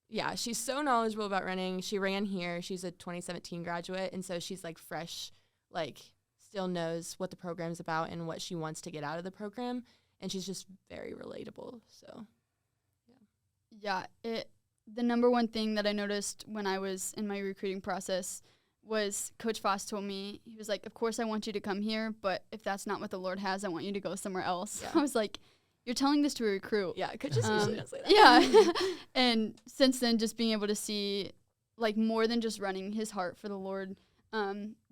yeah, she's so knowledgeable about running. She ran here. She's a 2017 graduate, and so she's like fresh, like still knows what the program's about and what she wants to get out of the program, and she's just very relatable. So, Yeah, the number one thing that I noticed when I was in my recruiting process was Coach Foss told me, he was like, of course I want you to come here, but if that's not what the Lord has, I want you to go somewhere else. Yeah. I was like, you're telling this to a recruit. yeah, coaches usually don't say that. Yeah. And since then, just being able to see, like, more than just running, his heart for the Lord,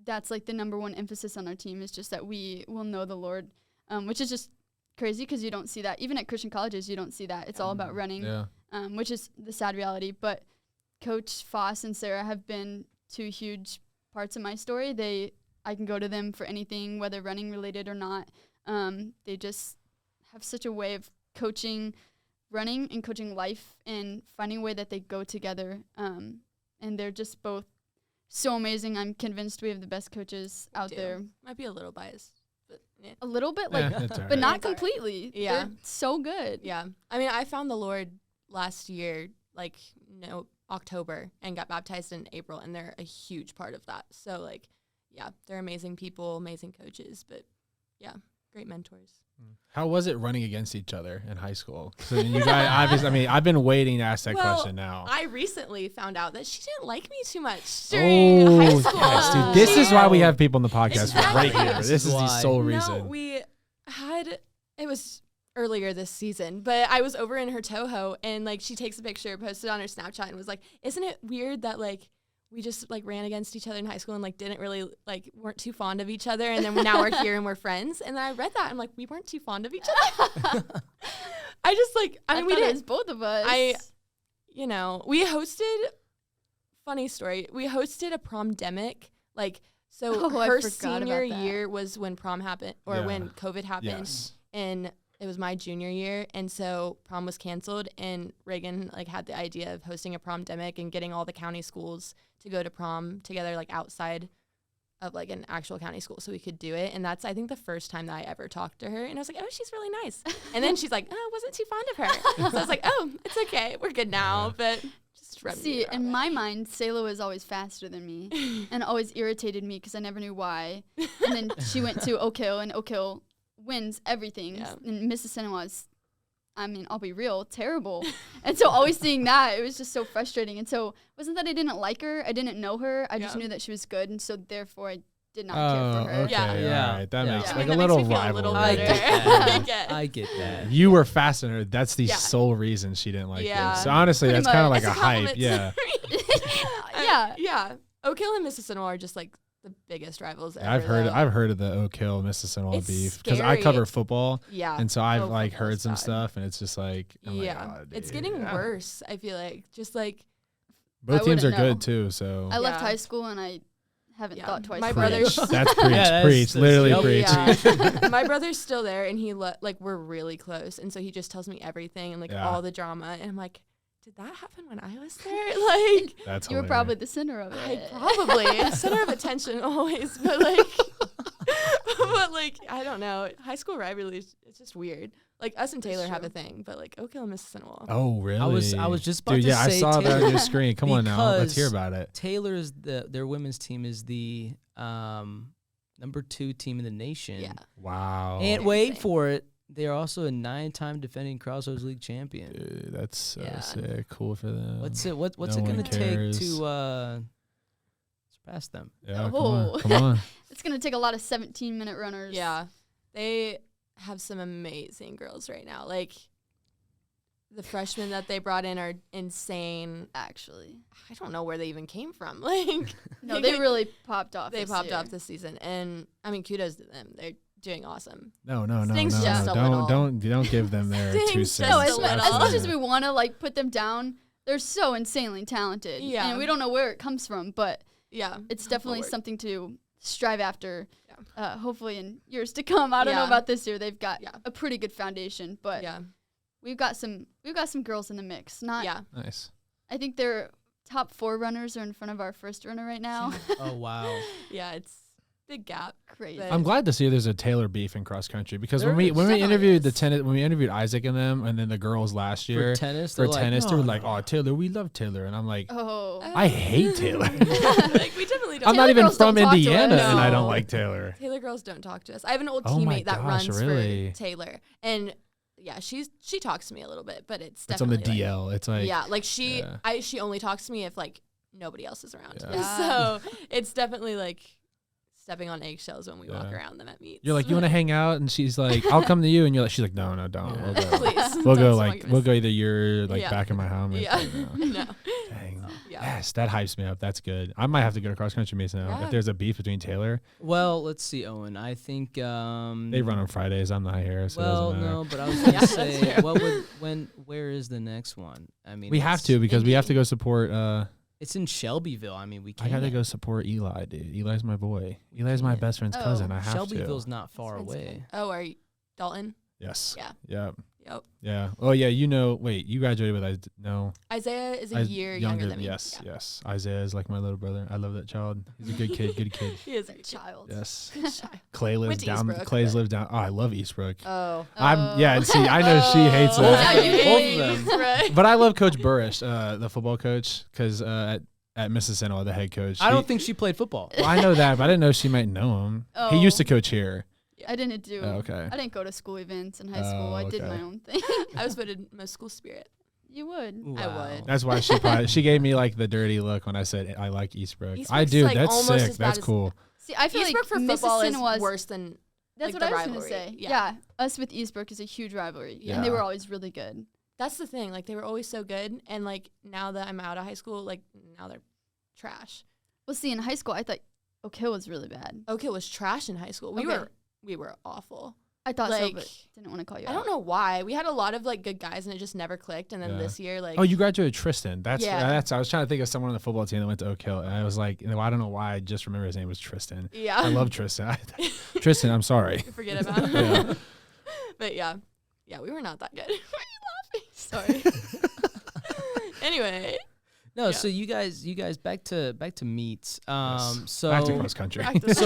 that's, like, the number one emphasis on our team is just that we will know the Lord, which is just crazy because you don't see that. Even at Christian colleges, you don't see that. It's all about running, Yeah. which is the sad reality. But Coach Foss and Sarah have been two huge parts of my story. I can go to them for anything, whether running related or not. They just have such a way of coaching running and coaching life and finding a way that they go together. And they're just both so amazing. I'm convinced we have the best coaches out there. Might be a little biased, but yeah. A little bit, like, That's all but right. not It's all right. completely. Yeah. They're so good. Yeah. I mean, I found the Lord last year, like, October, and got baptized in April, and they're a huge part of that. So, like, yeah, they're amazing people, amazing coaches, but yeah, great mentors. How was it running against each other in high school? So you guys, obviously, I mean, I've been waiting to ask that Well, question now. I recently found out that she didn't like me too much during high school. yes, dude. This is why we have people on the podcast Exactly. right here. This is the Why. sole No, reason. we had, it was earlier this season, but I was over in her Toho, and like she takes a picture, posted on her Snapchat, and was like, "Isn't it weird that like we just like ran against each other in high school and like didn't really like weren't too fond of each other, and then now we're here and we're friends?" And then I read that, and I'm like, we weren't too fond of each other. I just like I mean we thought it did was both of us. we hosted. Funny story. We hosted a prom-demic, like so. I Her forgot senior about that. year was when prom happened, or Yeah. when COVID happened. Yes. And it was my junior year, and so prom was canceled, and Reagan like had the idea of hosting a prom-demic and getting all the county schools to go to prom together, like outside of like an actual county school, so we could do it. And that's I think the first time that I ever talked to her, and I was like, "Oh, she's really nice." And then she's like, "Oh, I wasn't too fond of her." So I was like, "Oh, it's okay, we're good now." But just rubbed me See, the wrong in way. my mind, Sayla was always faster than me and always irritated me because I never knew why. And then she went to Oak Hill, and Oak Hill wins everything. Yeah. And Mrs. was, I mean, I'll be real, terrible. And so always seeing that, it was just so frustrating. And so it wasn't that I didn't like her. I didn't know her. I just Yeah. knew that she was good. And so therefore, I did not care for her. Okay. Yeah. Yeah. All right. That Yeah. makes I like mean, a that little makes me feel a rivalry. little I better. get that. Okay. I get that. You were faster than her. That's the Yeah. sole reason she didn't like Yeah. you. So honestly, Pretty that's kind of much. like It's a hype. compliment Yeah. to me. Yeah. Yeah. Oak Hill and Mississippi are just like the biggest rivals ever. I've heard though. I've heard of the Oak Hill Mississippi It's beef because I scary. cover football, Yeah. and so I've Oh, like football's heard some bad. stuff, and it's just like I'm like, Yeah. "Oh, It's dude." getting Yeah. worse, I feel like. Just like Both I teams are wouldn't know. good too. So I left Yeah. high school, and I haven't Yeah. thought twice. My about brother's- it. that's preach, Yeah, preach, that's- literally yep. preach. Yeah. My brother's still there, and he like we're really close, and so he just tells me everything and like Yeah. all the drama, and I'm like, did that happen when I was there? Like, That's You were hilarious. probably the center of I it. probably center of attention always, but like, but like I don't know. High school rivalries, it's just weird. Like us and Taylor have a thing, but like Oak Hill and Mississippi. Oh really? I was just about Dude. to Yeah, I say saw that on Taylor. your screen. Come on now, let's hear Because about it. Taylor's their women's team is the number 2 team in the nation. Yeah. Wow. And Very wait insane. for it. They're also a 9-time defending Crossroads League champion. Dude, that's so Yeah. sick. Cool for them. What's it No gonna one take cares. to surpass them? Yeah, come Oh. on, come on. It's going to take a lot of 17-minute runners. Yeah, they have some amazing girls right now. Like the freshmen that they brought in are insane. Actually. I don't know where they even came from. Like No, they really popped off. they this popped year. off this season, and I mean kudos to them. They're doing awesome. No, no, no, Stings no, just no. a little. Don't give them their Stings 2 just cents. No, a as, little. as much as we want to like put them down, they're so insanely talented. Yeah. And we don't know where it comes from, but Yeah, it's definitely forward. something to strive after. Yeah. Hopefully in years to come. I don't know Yeah. about this year. They've got Yeah. a pretty good foundation, but Yeah, we've got some girls in the mix. Not yeah. Nice. I think their top 4 runners are in front of our first runner right now. Oh wow. Yeah, it's big gap. Crazy. But- I'm glad to see there's a Taylor beef in cross country because when There we is. when we Definitely interviewed is. when we interviewed Isaac and them and then the girls last year For tennis, for they're tennis, like, they were "No, like, no." "Oh, Taylor, we love Taylor," and I'm like, Oh. I hate Taylor. Like we definitely don't. I'm not Taylor even girls don't from talk to Indiana, us. and I don't No. like Taylor. Taylor girls don't talk to us. I have an old Oh my teammate that gosh, runs really? for Taylor, and yeah, she talks to me a little bit, but it's It's on the definitely like, DL. It's like, yeah, like she yeah. she only talks to me if like nobody else is around. Yeah. So it's definitely like stepping on eggshells when we walk Yeah. around them at meets. you're like, you want to hang out, and she's like, I'll come to you, and you're like, she's like, no, don't. Yeah. We'll go. Please. We'll go don't like swing we'll us. go either you're like Yeah. back in my home. Or Yeah. no. No. Dang. Yeah. Yes, that hypes me up. That's good. I might have to go to cross country meets now. Yeah. If there's a beef between Taylor, Well, let's see, Owen. I think they run on Fridays. I'm not here, so Well, it doesn't matter. no, but I was gonna Yeah, say, that's true. what would where is the next one? I mean, We have it's- to because we have to go support. It's in Shelbyville. I mean, we I can't. gotta go support Eli, dude. Eli's my boy. Eli's my can't. best friend's Oh. cousin. I have Shelbyville's to. not far Sounds away. good. Oh, are you Dalton? Yes. Yeah. Yep. Yep. Yeah. Oh yeah. You know. Wait. You graduated with no. Isaiah is a year younger than me. Yes. Yeah. Yes. Isaiah is like my little brother. I love that child. He's a good kid. Good kid. He is a That child. child. Yes. Good child. Clay lives Went to down. Eastbrook, Clay's but- lives down. Oh, I love Eastbrook. Oh. I'm yeah. And see, I know she hates Oh. that. Yeah, you Both hate of them. Right. But I love Coach Burrish, the football coach, because at Mississippi, the head coach. I don't think she played football. Well, I know that, but I didn't know she might know him. He used to coach here. I didn't do. Oh, okay. I didn't go to school events in high school. Oh, I did okay. my own thing. I was voted most school spirit. You would. I Wow. would. That's why she gave me like the dirty look when I said I like Eastbrook. I Eastbrook's, do. like, That's almost sick. as bad That's as- cool. See, I feel Eastbrook like for football is Mississippi was worse than That's like, what the I was rivalry. gonna say. Yeah. Yeah, us with Eastbrook is a huge rivalry, and they Yeah. were always really good. That's the thing. Like, they were always so good, and like now that I'm out of high school, like now they're trash. Well, see, in high school, I thought Oak Hill was really bad. Oak Hill was trash in high school. We Okay. were awful. I thought so, Like, but didn't want to call you I out. don't know why. We had a lot of like good guys, and it just never clicked. And then Yeah. this year, like, Oh, you graduated Tristan. That's Yeah. I was trying to think of someone on the football team that went to Oak Hill, and I was like, I don't know why. I just remember his name was Tristan. yeah, I love Tristan. Tristan, I'm sorry. forget about him. Yeah. But yeah, we were not that good. Why are you laughing? Sorry. Anyway, No, Yeah. so you guys back to meets. Yes. So Back to cross country, practice.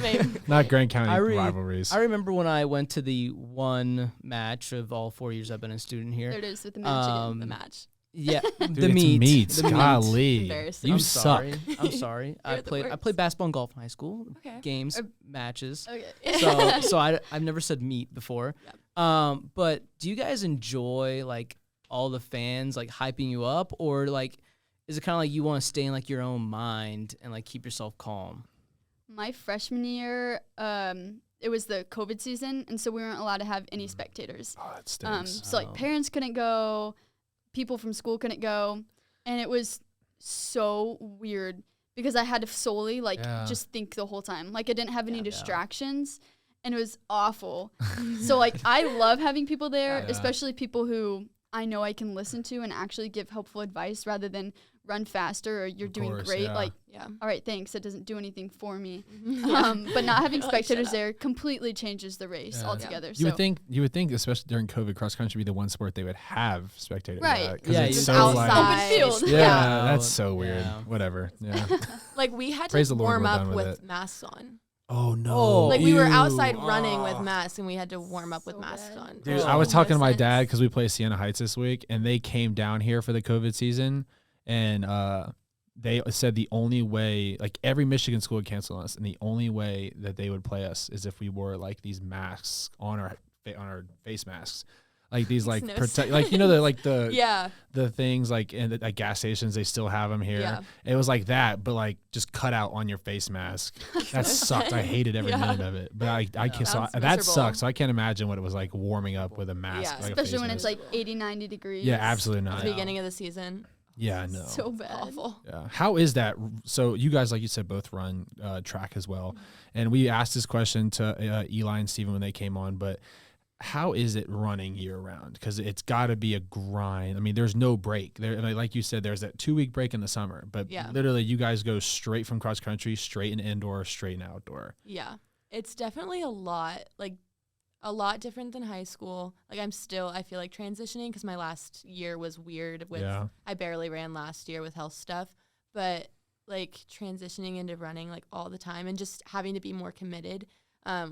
Maybe. not Grand County I rivalries. I remember when I went to the one match of all 4 years I've been a student here. There it is with the match again. The match. Yeah, Dude, the it's meet. meets. The meet. Golly, Embarrassing. you I'm suck. sorry. I'm sorry. I You're the played worst. basketball and golf in high school. Okay. Games, Uh, matches. Okay. So I've never said meet before. But do you guys enjoy like all the fans like hyping you up, or like is it kind of like you want to stay in like your own mind and like keep yourself calm? My freshman year, it was the COVID season, and so we weren't allowed to have any spectators. Oh, that stinks. So like parents couldn't go, people from school couldn't go, and it was so weird because I had to solely like Yeah. just think the whole time. Like I didn't have any Yeah. distractions, and it was awful. So like I love having people there, Yeah. especially people who I know I can listen to and actually give helpful advice rather than run faster or you're Of doing course, great. yeah. Like, Yeah. all right, thanks. It doesn't do anything for me. Yeah. But not having Like, spectators shut up. there completely changes the race Yeah. altogether. You So would think, especially during COVID, cross country would be the one sport they would have spectators. Right. At, 'cause Yeah, it's just so like, outside. Open field. yeah, Yeah. that's so weird. Yeah. Whatever. Yeah. Like, we had Praise to the Lord, warm we're up done with with it. masks on. Oh no. Oh, Like, we were Ew. outside running with Oh. masks, and we had to warm up with So masks bad. on. Dude, Oh. I was No talking to my sense. dad because we play Siena Heights this week, and they came down here for the COVID season, and they said the only way, like every Michigan school would cancel us, and the only way that they would play us is if we wore like these masks on our face masks, like these like No protect, sense. like the Yeah. the things like in the, at gas stations they still have them here. Yeah. It was like that, but like just cut out on your face mask. That sucked. I hated every Yeah. minute of it. But I can't. So Sounds that miserable. sucks. So I can't imagine what it was like warming up with a mask. Yeah. like a especially face when it's mask. like 80, 90 degrees. Yeah, absolutely At not. the beginning of the season. Yeah, no. So bad. Awful. Yeah. How is that? So you guys, like you said, both run track as well, and we asked this question to Eli and Steven when they came on. But how is it running year round? Because it's got to be a grind. I mean, there's no break. There, like you said, there's that 2 week break in the summer, but Yeah. literally, you guys go straight from cross country, straight in indoor, straight in outdoor. Yeah. It's definitely a lot different than high school. Like, I feel like transitioning because my last year was weird with, Yeah. I barely ran last year with health stuff, but like transitioning into running like all the time and just having to be more committed.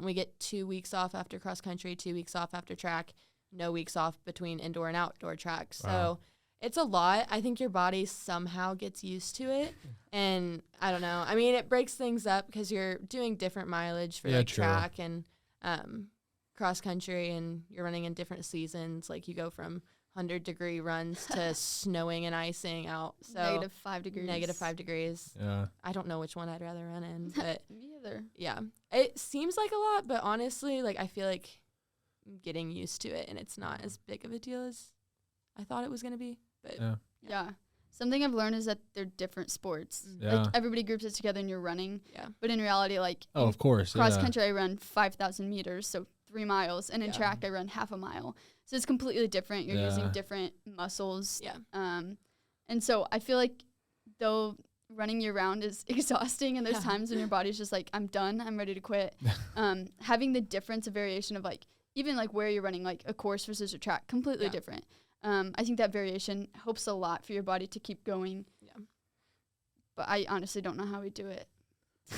We get 2 weeks off after cross country, 2 weeks off after track, no weeks off between indoor and outdoor track. So Wow. it's a lot. I think your body somehow gets used to it. And I don't know. I mean, it breaks things up because you're doing different mileage for Yeah, like true. track and cross country, and you're running in different seasons. Like, you go from 100-degree runs to snowing and icing out. So -5 degrees. -5 degrees. Yeah. I don't know which one I'd rather run in, but Me either. yeah, it seems like a lot, but honestly, like, I feel like I'm getting used to it, and it's not as big of a deal as I thought it was gonna be. But Yeah. Yeah. Something I've learned is that they're different sports. Yeah. Like everybody groups it together and you're running. yeah, But in reality, like Oh, in of course. cross yeah. country, I run 5,000 meters, so 3 miles. And in Yeah. track, I run half a mile. So it's completely different. You're Yeah. using different muscles. yeah, And so I feel like though running year round is exhausting and there's Yeah. times when your body's just like, I'm done, I'm ready to quit. Having the difference of variation of like, even like where you're running, like a course versus a track, completely Yeah. different. I think that variation helps a lot for your body to keep going. Yeah. But I honestly don't know how we do it.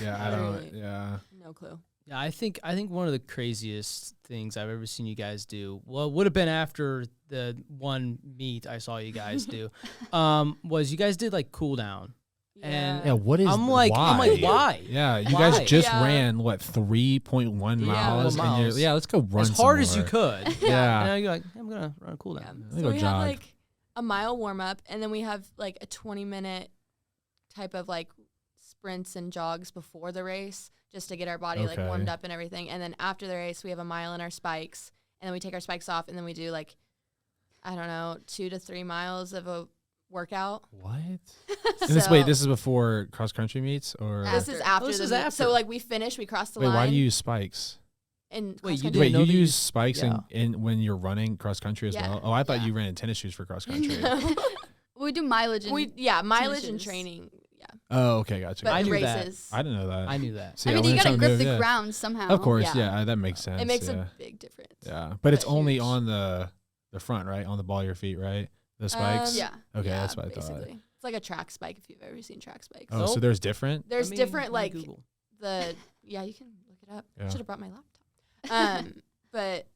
Yeah, I don't. Literally. Yeah. no clue. Yeah, I think one of the craziest things I've ever seen you guys do, well, it would have been after the one meet I saw you guys do, was you guys did like cool down. And Yeah. What is? I'm like, why? Yeah, you Why? guys just Yeah. ran what 3.1 Yeah. miles, and Miles. you're let's go run As some hard as you more. could. And Yeah. now you're like, I'm gonna run a cool Yeah. down. Let me So go we jog. have like a mile warm up, and then we have like a 20-minute type of like sprints and jogs before the race just to get our body like warmed up and everything. And then after the race, we have a mile in our spikes, and then we take our spikes off, and then we do like, I don't know, 2 to 3 miles of a workout. What? And this is before cross country meets, or this is after This the is meet. after. So like we finish, we cross the wait, line. why do you use spikes? And Wait, you cross-country. didn't Wait, know you that use spikes yeah. in when you're running cross country as Yeah. well? Oh, I thought Yeah. you ran tennis shoes for cross country. We do mileage. And mileage and finishes. training. Yeah, Oh, okay, gotcha. but I the knew that. races. I didn't know that. I knew that. See, I mean, learned you gotta something grip new, the yeah. ground somehow. Of course, Yeah. yeah, that makes sense. It makes yeah. a big difference. Yeah, but it's but only huge. on the front, right? On the ball of your feet, right? The spikes. Yeah. Okay, Yeah, that's what I thought. basically. It's like a track spike if you've ever seen track spikes. Oh, so there's different. There's I mean, different let me like Google. you can look it up. Yeah. Should have brought my laptop. But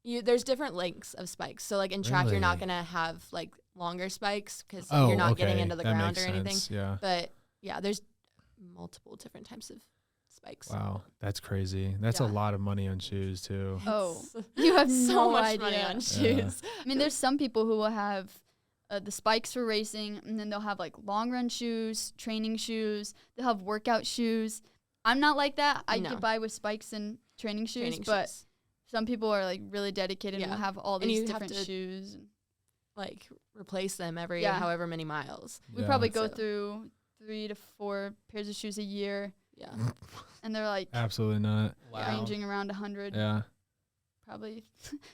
there's different lengths of spikes. So like in track, you're not Really? gonna have like longer spikes because Oh, you're not okay. getting into the that ground makes or anything. sense. Yeah. But yeah, there's multiple different types of spikes. Wow, that's crazy. That's a Yeah. lot of money on shoes too. Oh, It's you have so no much idea. money on Yeah. shoes. I mean, there's some people who will have the spikes for racing, and then they'll have like long run shoes, training shoes. They'll have workout shoes. I'm not like that. I No. get by with spikes and training shoes, Training but shoes. some people are like really dedicated and Yeah. will have all And these you have different to- shoes. Like replace them every Yeah. however many miles. We Yeah. probably go So- through 3 to 4 pairs of shoes a year, Yeah. and they're like Absolutely not. Wow. ranging around 100. Yeah. Probably.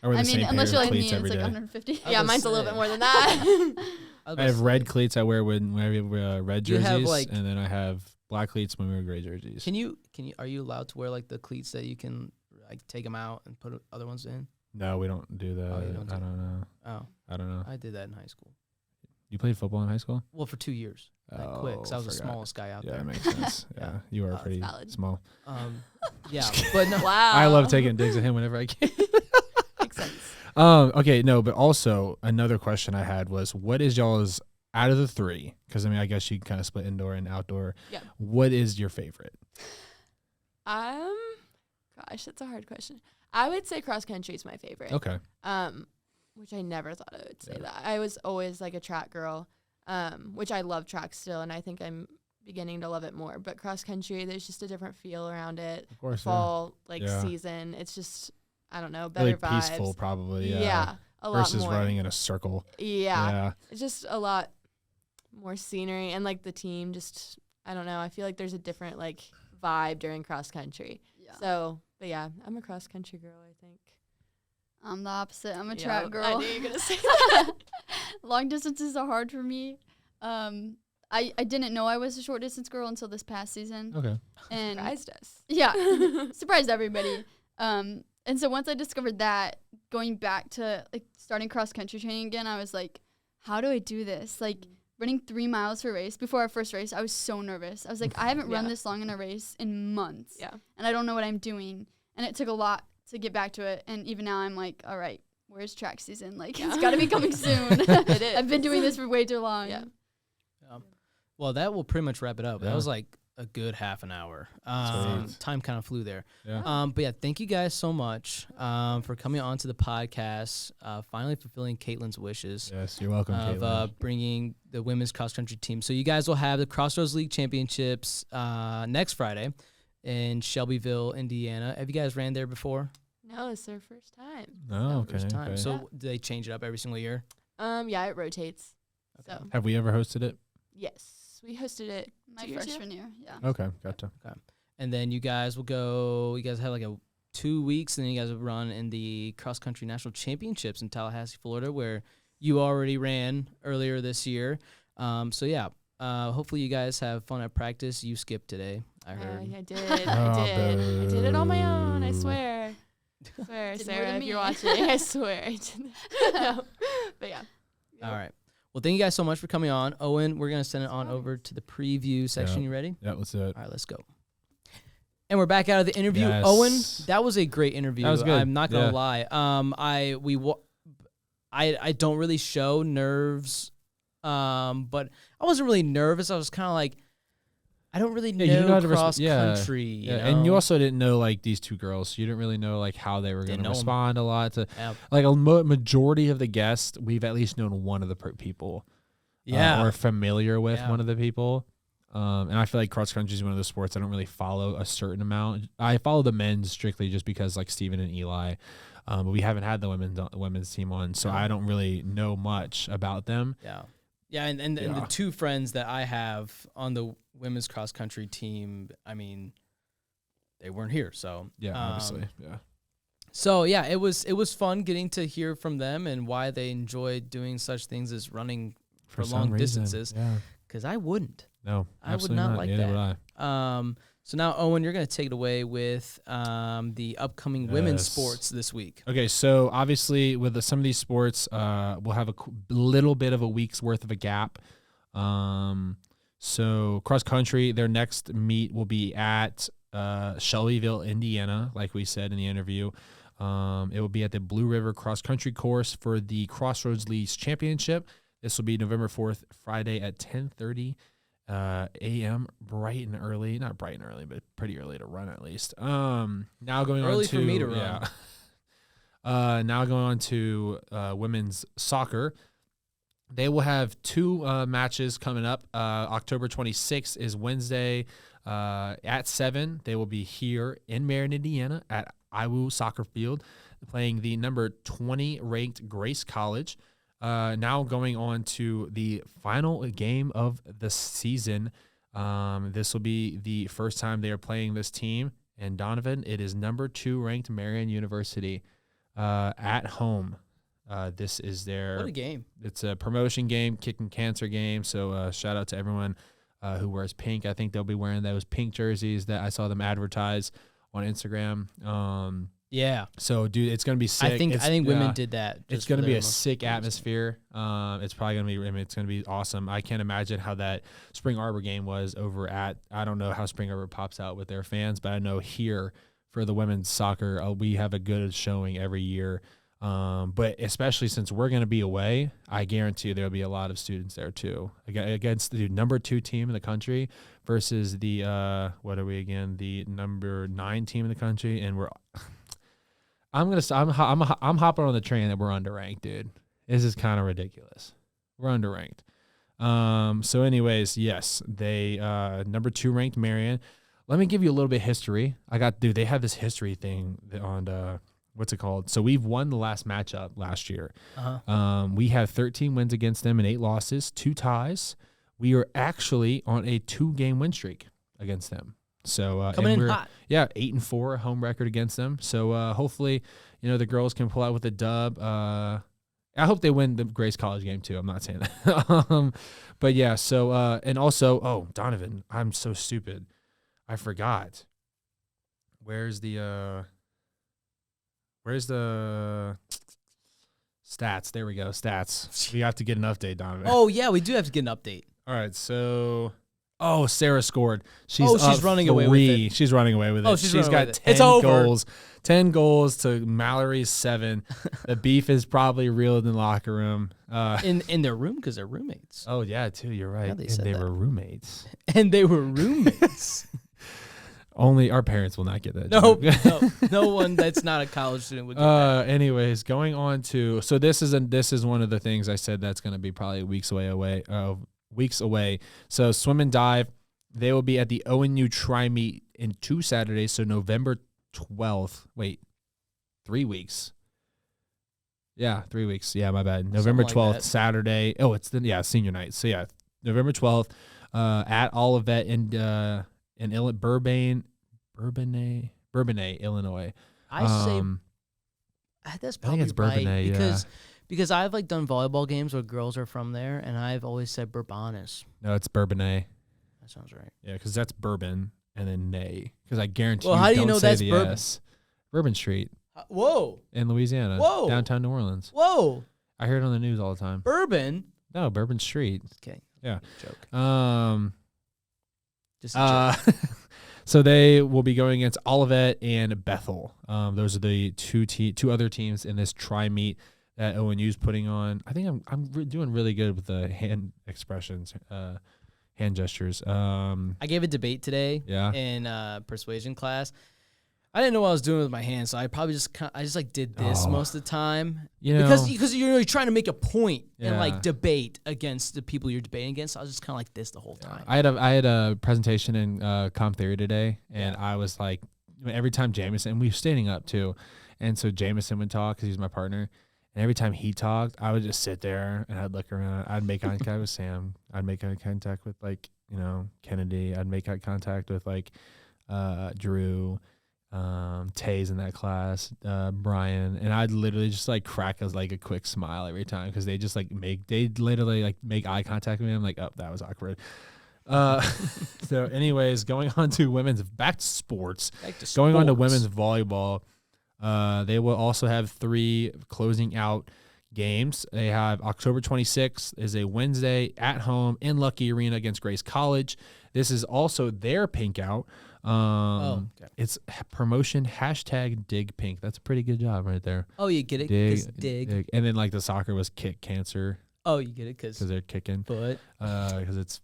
I wear the I same mean, pair unless of you're like me, cleats and every it's like day. 150. I Yeah, was mine's a gonna little bit say. more than that. I have red cleats I wear when we wear red You jerseys, have, like- and then I have black cleats when we wear gray jerseys. Can you are you allowed to wear like the cleats that you can like take them out and put other ones in? No, we don't do that. Oh, you don't I do don't know. Oh, I don't know. I did that in high school. You played football in high school? Well, for 2 years. I quit 'cause I was the forgot. smallest guy out Yeah, there. that makes sense. Yeah, Yeah. you are That's pretty valid. small. Yeah, but no. Wow. I love taking digs at him whenever I can. Makes sense. Okay, no, but also another question I had was, what is y'all's out of the 3? Because I mean, I guess you can kind of split indoor and outdoor. Yeah. What is your favorite? Gosh, that's a hard question. I would say cross country is my favorite. Okay. Which I never thought I would say Yeah. that. I was always like a track girl, which I love track still, and I think I'm beginning to love it more. But cross country, there's just a different feel around it. Of course. Fall Yeah. season, it's just I don't know, better Really vibes. peaceful, probably. Yeah, a lot Versus more. running in a circle. Yeah, it's just a lot more scenery, and like the team, just I don't know. I feel like there's a different like vibe during cross country. Yeah. So, but yeah, I'm a cross country girl, I think. I'm the opposite. I'm a Yeah, track girl. I knew you were gonna say that. Long distances are hard for me. I didn't know I was a short distance girl until this past season. Okay. And Surprised us. yeah, surprised everybody. And so once I discovered that, going back to like starting cross country training again, I was like, how do I do this? Like running 3 miles for a race. Before our first race, I was so nervous. I was like, I haven't run Yeah. this long in a race in months. Yeah. And I don't know what I'm doing. And it took a lot to get back to it. And even now I'm like, all right, where's track season? Like, Yeah. it's got to be coming soon. It is. I've been doing this for way too long. Yeah. Well, that will pretty much wrap it up. Yeah. That was like a good half an hour. Sweet. Time kind of flew there. Yeah. But yeah, thank you guys so much for coming on to the podcast. Finally fulfilling Caitlin's wishes Yes, you're welcome, of Caitlin. bringing the women's cross country team. So you guys will have the Crossroads League Championships next Friday in Shelbyville, Indiana. Have you guys ran there before? No, it's their first time. Oh, okay. First time. okay. So Yeah. do they change it up every single year? Yeah, it rotates. Okay. So Have we ever hosted it? yes, we hosted it. My 2 years ago? freshman year. Yeah. Okay, gotcha. And then you guys will go. You guys have like 2 weeks, and then you guys will run in the cross country national championships in Tallahassee, Florida, where you already ran earlier this year. So yeah, hopefully you guys have fun at practice. You skipped today, I heard. I did. Oh, I did it on my own. I swear. Swear, Did more Sarah, than if you're me. watching, I swear I did. No. But yeah. All right. Well, thank you guys so much for coming on. Owen, we're gonna send it on over to the preview section. Yeah. You ready? Yeah, let's do it. All right, let's go. And we're back out of the interview. Yes. Owen, that was a great interview. That was good. I'm not gonna Yeah. lie. I don't really show nerves, but I wasn't really nervous. I was kind of like, I don't really Yeah, you didn't know know how to cross yeah. country. Yeah, you and you know? also didn't know like these two girls. So you didn't really know like how they were going Didn't to know 'em. respond a lot to Yeah. like a majority of the guests. We've at least known one of the people. Yeah. Or familiar with Yeah. one of the people. And I feel like cross country is one of those sports I don't really follow a certain amount. I follow the men's strictly just because like Steven and Eli, but we haven't had the women's team on, so I don't really know much about them. Yeah. Yeah, and the two friends that I have on the women's cross country team, I mean, they weren't here, so Yeah, obviously, yeah. So yeah, it was fun getting to hear from them and why they enjoy doing such things as running for long distances. Yeah. Because I wouldn't. No, I would not like Neither that. would I. So now, Owen, you're going to take it away with the upcoming women's sports this week. Okay, so obviously with some of these sports, we'll have a little bit of a week's worth of a gap. So cross country, their next meet will be at Shelbyville, Indiana, like we said in the interview. It will be at the Blue River Cross Country course for the Crossroads Leagues Championship. This will be November 4th, Friday at 10:30 a.m. bright and early. Not bright and early, but pretty early to run at least. Now going early on to for me to run. Yeah. Now going on to women's soccer. They will have two matches coming up. October 26th is Wednesday at 7. They will be here in Marion, Indiana at Iwu Soccer Field playing the number 20 ranked Grace College. Now going on to the final game of the season. This will be the first time they are playing this team. And Donovan, it is number 2 ranked Marion University at home. This is their... What a game. It's a promotion game, kicking cancer game. So shout out to everyone who wears pink. I think they'll be wearing those pink jerseys that I saw them advertise on Instagram. Yeah. So, dude, it's gonna be sick. I think women did that. It's gonna be a sick atmosphere. It's probably gonna be. I mean, it's gonna be awesome. I can't imagine how that Spring Arbor game was over at. I don't know how Spring Arbor pops out with their fans, but I know here for the women's soccer, we have a good showing every year. But especially since we're gonna be away, I guarantee there'll be a lot of students there too against the number 2 team in the country versus the what are we again? The number 9 team in the country, and we're. I'm hopping on the train that we're underranked, dude. This is kind of ridiculous. We're underranked. So anyways, yes, they number 2 ranked Marion. Let me give you a little bit of history. They have this history thing on what's it called? So we've won the last matchup last year. Uh-huh. We had 13 wins against them and 8 losses, 2 ties. We are actually on a 2-game win streak against them. So coming in hot. Yeah, 8-4 home record against them. So hopefully, the girls can pull out with a dub. I hope they win the Grace College game too. I'm not saying that. But yeah, so and also, Donovan, I'm so stupid. I forgot. Where's the stats? There we go. Stats. We have to get an update, Donovan. Oh yeah, we do have to get an update. All right, so Sarah scored. She's running away with it. She's running away with it. Oh, she's got 10 goals. 10 goals to Mallory's 7. The beef is probably real in the locker room. In their room because they're roommates. Oh yeah, too. You're right. Yeah, they were roommates. And they were roommates. Only our parents will not get that. No one that's not a college student would get that. Anyways, going on to this is one of the things I said that's going to be probably weeks away. So swim and dive, they will be at the ONU Tri-Meet in 2 Saturdays. So November 12th. Wait, 3 weeks. Yeah, 3 weeks. Yeah, my bad. November 12th, Saturday. Oh, it's senior night. So yeah, November 12th at Olivet in Bourbonnais, Illinois. I say that's probably I think it's Bourbonnais, right because I've done volleyball games where girls are from there, and I've always said Bourbonnais. No, it's Bourbonnais. That sounds right. Yeah, because that's bourbon and then nay. Because I guarantee. Well, how do you know that's the bourbon? S. Bourbon Street. Whoa. In Louisiana. Whoa. Downtown New Orleans. Whoa. I hear it on the news all the time. Bourbon. No, Bourbon Street. Okay. Yeah. Joke. Just a joke. So they will be going against Olivet and Bethel. Those are the two other teams in this tri-meet that ONU's putting on. I think I'm doing really good with the hand expressions, hand gestures. I gave a debate today Yeah. in persuasion class. I didn't know what I was doing with my hands, so I probably just like did this Oh. most of the time. You know, Because you're trying to make a point and like Yeah. debate against the people you're debating against. So I was just kind of like this the whole time. I had a presentation in comp theory today, and I was like, every time Jameson, we were standing up too, and so Jameson would talk because he's my partner, and every time he talked, I would just sit there and I'd look around. I'd make eye contact with Sam. I'd make eye contact with Kennedy. I'd make eye contact with Drew. Tays in that class, Brian, and I'd literally just like crack as like a quick smile every time because they just they'd literally like make eye contact with me. I'm like, oh, that was awkward. So anyways, going on to back to sports. Going on to women's volleyball, they will also have 3 closing out games. They have October 26th is a Wednesday at home in Lucky Arena against Grace College. This is also their pink out. Okay. It's promotion #dig pink. That's a pretty good job right there. Oh, you get it? Dig. And then like the soccer was kick cancer Oh, you get it? Because because they're kicking. foot. Because it's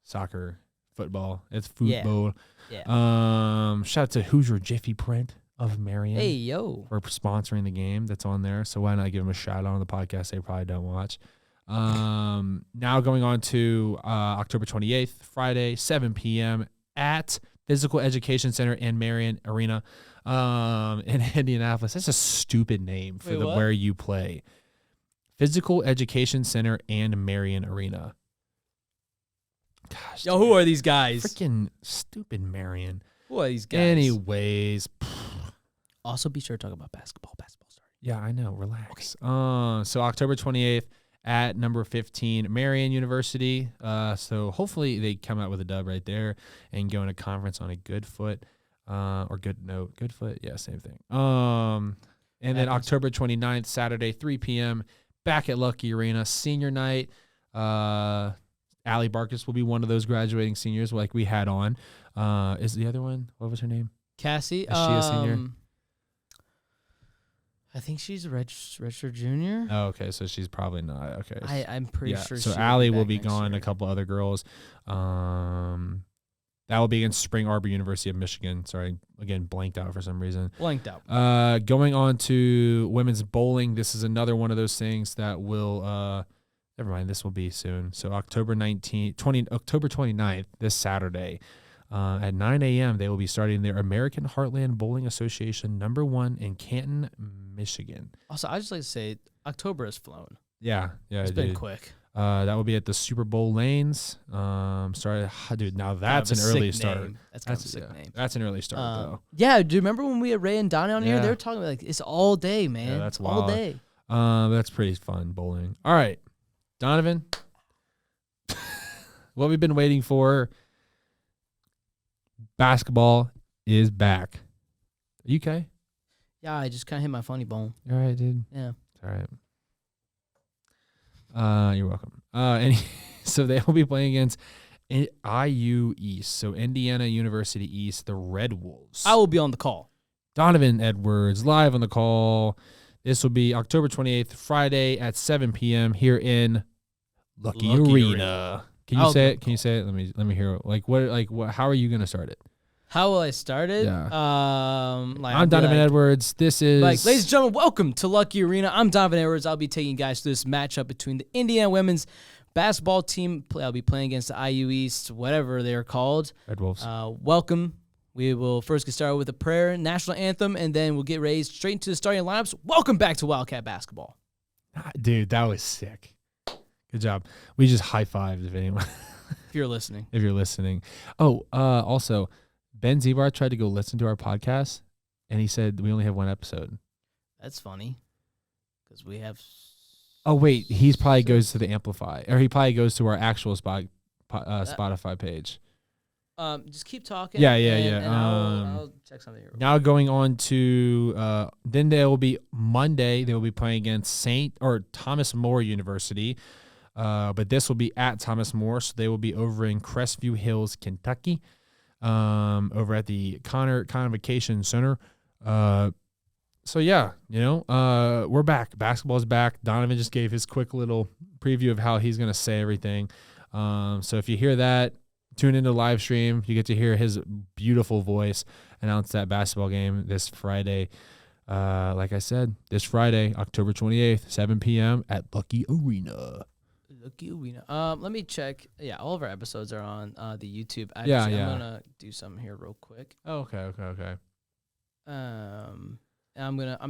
soccer, football. It's football. Yeah. Shout out to Hoosier Jiffy Print of Marion. Hey, yo. For sponsoring the game that's on there. So why not give them a shout out on the podcast they probably don't watch. Now going on to October 28th, Friday, 7 p.m. at Physical Education Center in Marion Arena in Indianapolis. That's a stupid name for where you play. Physical Education Center and Marion Arena. Gosh, Yo, who are these guys? freaking stupid Marion. Who are these guys? Anyways, Also, be sure to talk about basketball. Basketball starting. yeah, I know. Relax. So October 28th at number 15, Marion University. So hopefully they come out with a dub right there and go into conference on a good foot, or good note. Good foot, yeah, same thing. And then October 29th, Saturday, 3 p.m., back at Lucky Arena, senior night. Allie Barkus will be one of those graduating seniors like we had on. Is the other one? What was her name? Cassie. Is she a senior? I think she's a registered junior. Oh, okay, so she's probably not. Okay. I'm pretty sure. So she'll Allie be will back be next gone. year. A couple other girls. That will be against Spring Arbor University of Michigan. Sorry, again, blanked out for some reason. Blanked out. Going on to women's bowling. This is another one of those things that will. Never mind. This will be soon. So October 29th, this Saturday, at 9 a.m. they will be starting their American Heartland Bowling Association #1 in Canton, Michigan. Also, I just like to say October has flown. Yeah, It's been quick. That will be at the Super Bowl lanes. Dude, now that's an early start. That's kind of a sick name. That's an early start, though. Yeah, do you remember when we had Ray and Donnie on here? Yeah. They were talking about, like, it's all day, man. Yeah, that's all wild. day. That's pretty fun, bowling. All right, Donovan, what we've been waiting for, basketball is back. Are you okay? Yeah, I just kind of hit my funny bone. You all right, dude? Yeah. It's all right. You're welcome. So they will be playing against IU East, so Indiana University East, the Red Wolves. I will be on the call. Donovan Edwards live on the call. This will be October 28th, Friday at 7 p.m. here in Lucky Arena. Can you say it? Can you say it? Let me hear it. How are you gonna start it? How will I start it? Yeah. I'm Donovan Edwards. This is ladies and gentlemen, welcome to Lucky Arena. I'm Donovan Edwards. I'll be taking you guys through this matchup between the Indiana women's basketball team. I'll be playing against the IU East, whatever they're called. Red Wolves. Welcome. We will first get started with a prayer, national anthem, and then we'll get raised straight into the starting lineups. Welcome back to Wildcat basketball. Dude, that was sick. Good job. We just high-fived if anyone. If you're listening. If you're listening. Oh, also, Ben Zibar tried to go listen to our podcast, and he said we only have one episode. That's funny because we have. Oh, wait. He probably goes to the Amplify, or he probably goes to our actual Spotify page. Just keep talking. Yeah. And I'll check something here. Now going on to then there will be Monday. They will be playing against Thomas More University, but this will be at Thomas More, so they will be over in Crestview Hills, Kentucky, over at the Convocation Center. So yeah, we're back. Basketball's back. Donovan just gave his quick little preview of how he's gonna say everything. So if you hear that, tune into the live stream. You get to hear his beautiful voice announce that basketball game this Friday. Like I said, this Friday, October 28th, 7 p.m. at Lucky Arena. Lucky Arena. Let me check. Yeah, all of our episodes are on the YouTube. Actually, Yeah. I'm gonna do something here real quick. Oh, okay. I'm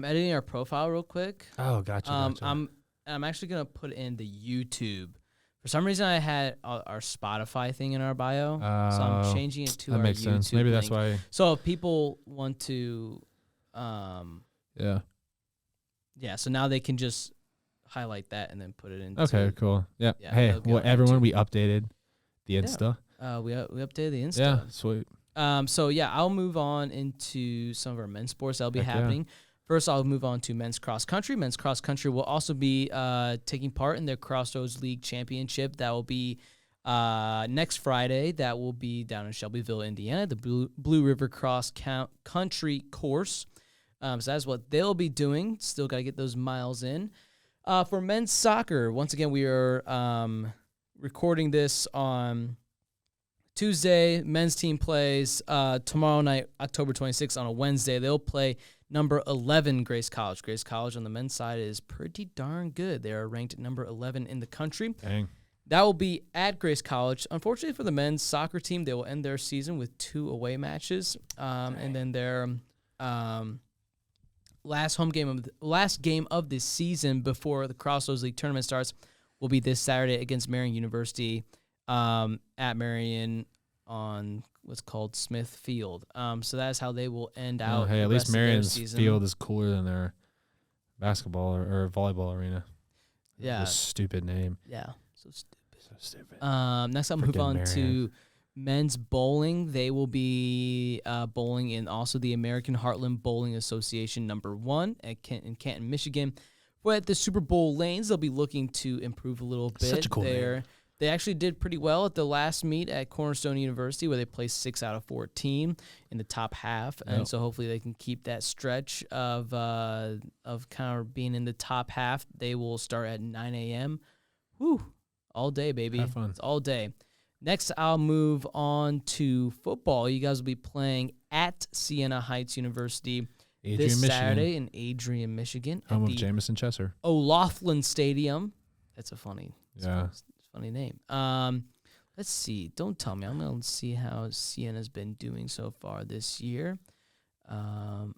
editing our profile real quick. Oh, gotcha. I'm actually gonna put in the YouTube. For some reason, I had our Spotify thing in our bio, so I'm changing it to that our makes YouTube sense. Maybe link. that's why. So if people want to, yeah. So now they can just highlight that and then put it into. Okay, cool. Yeah. Yeah, Hey, it'll be well, on everyone, YouTube. we updated the Insta. We updated the Insta. Yeah, sweet. So yeah, I'll move on into some of our men's sports that'll be Heck yeah. happening. First, I'll move on to men's cross country. Men's cross country will also be taking part in their Crossroads League Championship. That will be next Friday. That will be down in Shelbyville, Indiana, the Blue River Cross Country course. So that's what they'll be doing. Still got to get those miles in. For men's soccer, once again, we are recording this on Tuesday. Men's team plays tomorrow night, October 26th, on a Wednesday. They'll play number 11 Grace College. Grace College on the men's side is pretty darn good. They are ranked at number 11 in the country. Dang. That will be at Grace College. Unfortunately for the men's soccer team, they will end their season with 2 away matches. And then their last game of the season before the Crossroads League tournament starts will be this Saturday against Marion University at Marion on what's called Smith Field. So that's how they will end out. Oh, hey, the at least rest of their Marion's season. field is cooler than their basketball or volleyball arena. Yeah. The stupid name. Yeah. So stupid. So stupid. Next, I'll move Frickin' on Marion. to men's bowling. They will be bowling in also the American Heartland Bowling Association number 1 in Canton, Michigan. But at the Super Bowl lanes, they'll be looking to improve a little bit. Such a cool name. They actually did pretty well at the last meet at Cornerstone University, where they placed 6 out of 14 in the top half, and so hopefully they can keep that stretch of kind of being in the top half. They will start at 9 a.m. Woo, all day, baby. Have fun. It's all day. Next, I'll move on to football. You guys will be playing at Siena Heights University this Michigan. Saturday in Adrian, Michigan, Home at of the Jamison Chesser. O'Laughlin Stadium. That's a funny. Yeah. Funny name. Let's see. Don't tell me. I'm going to see how Siena's been doing so far this year. That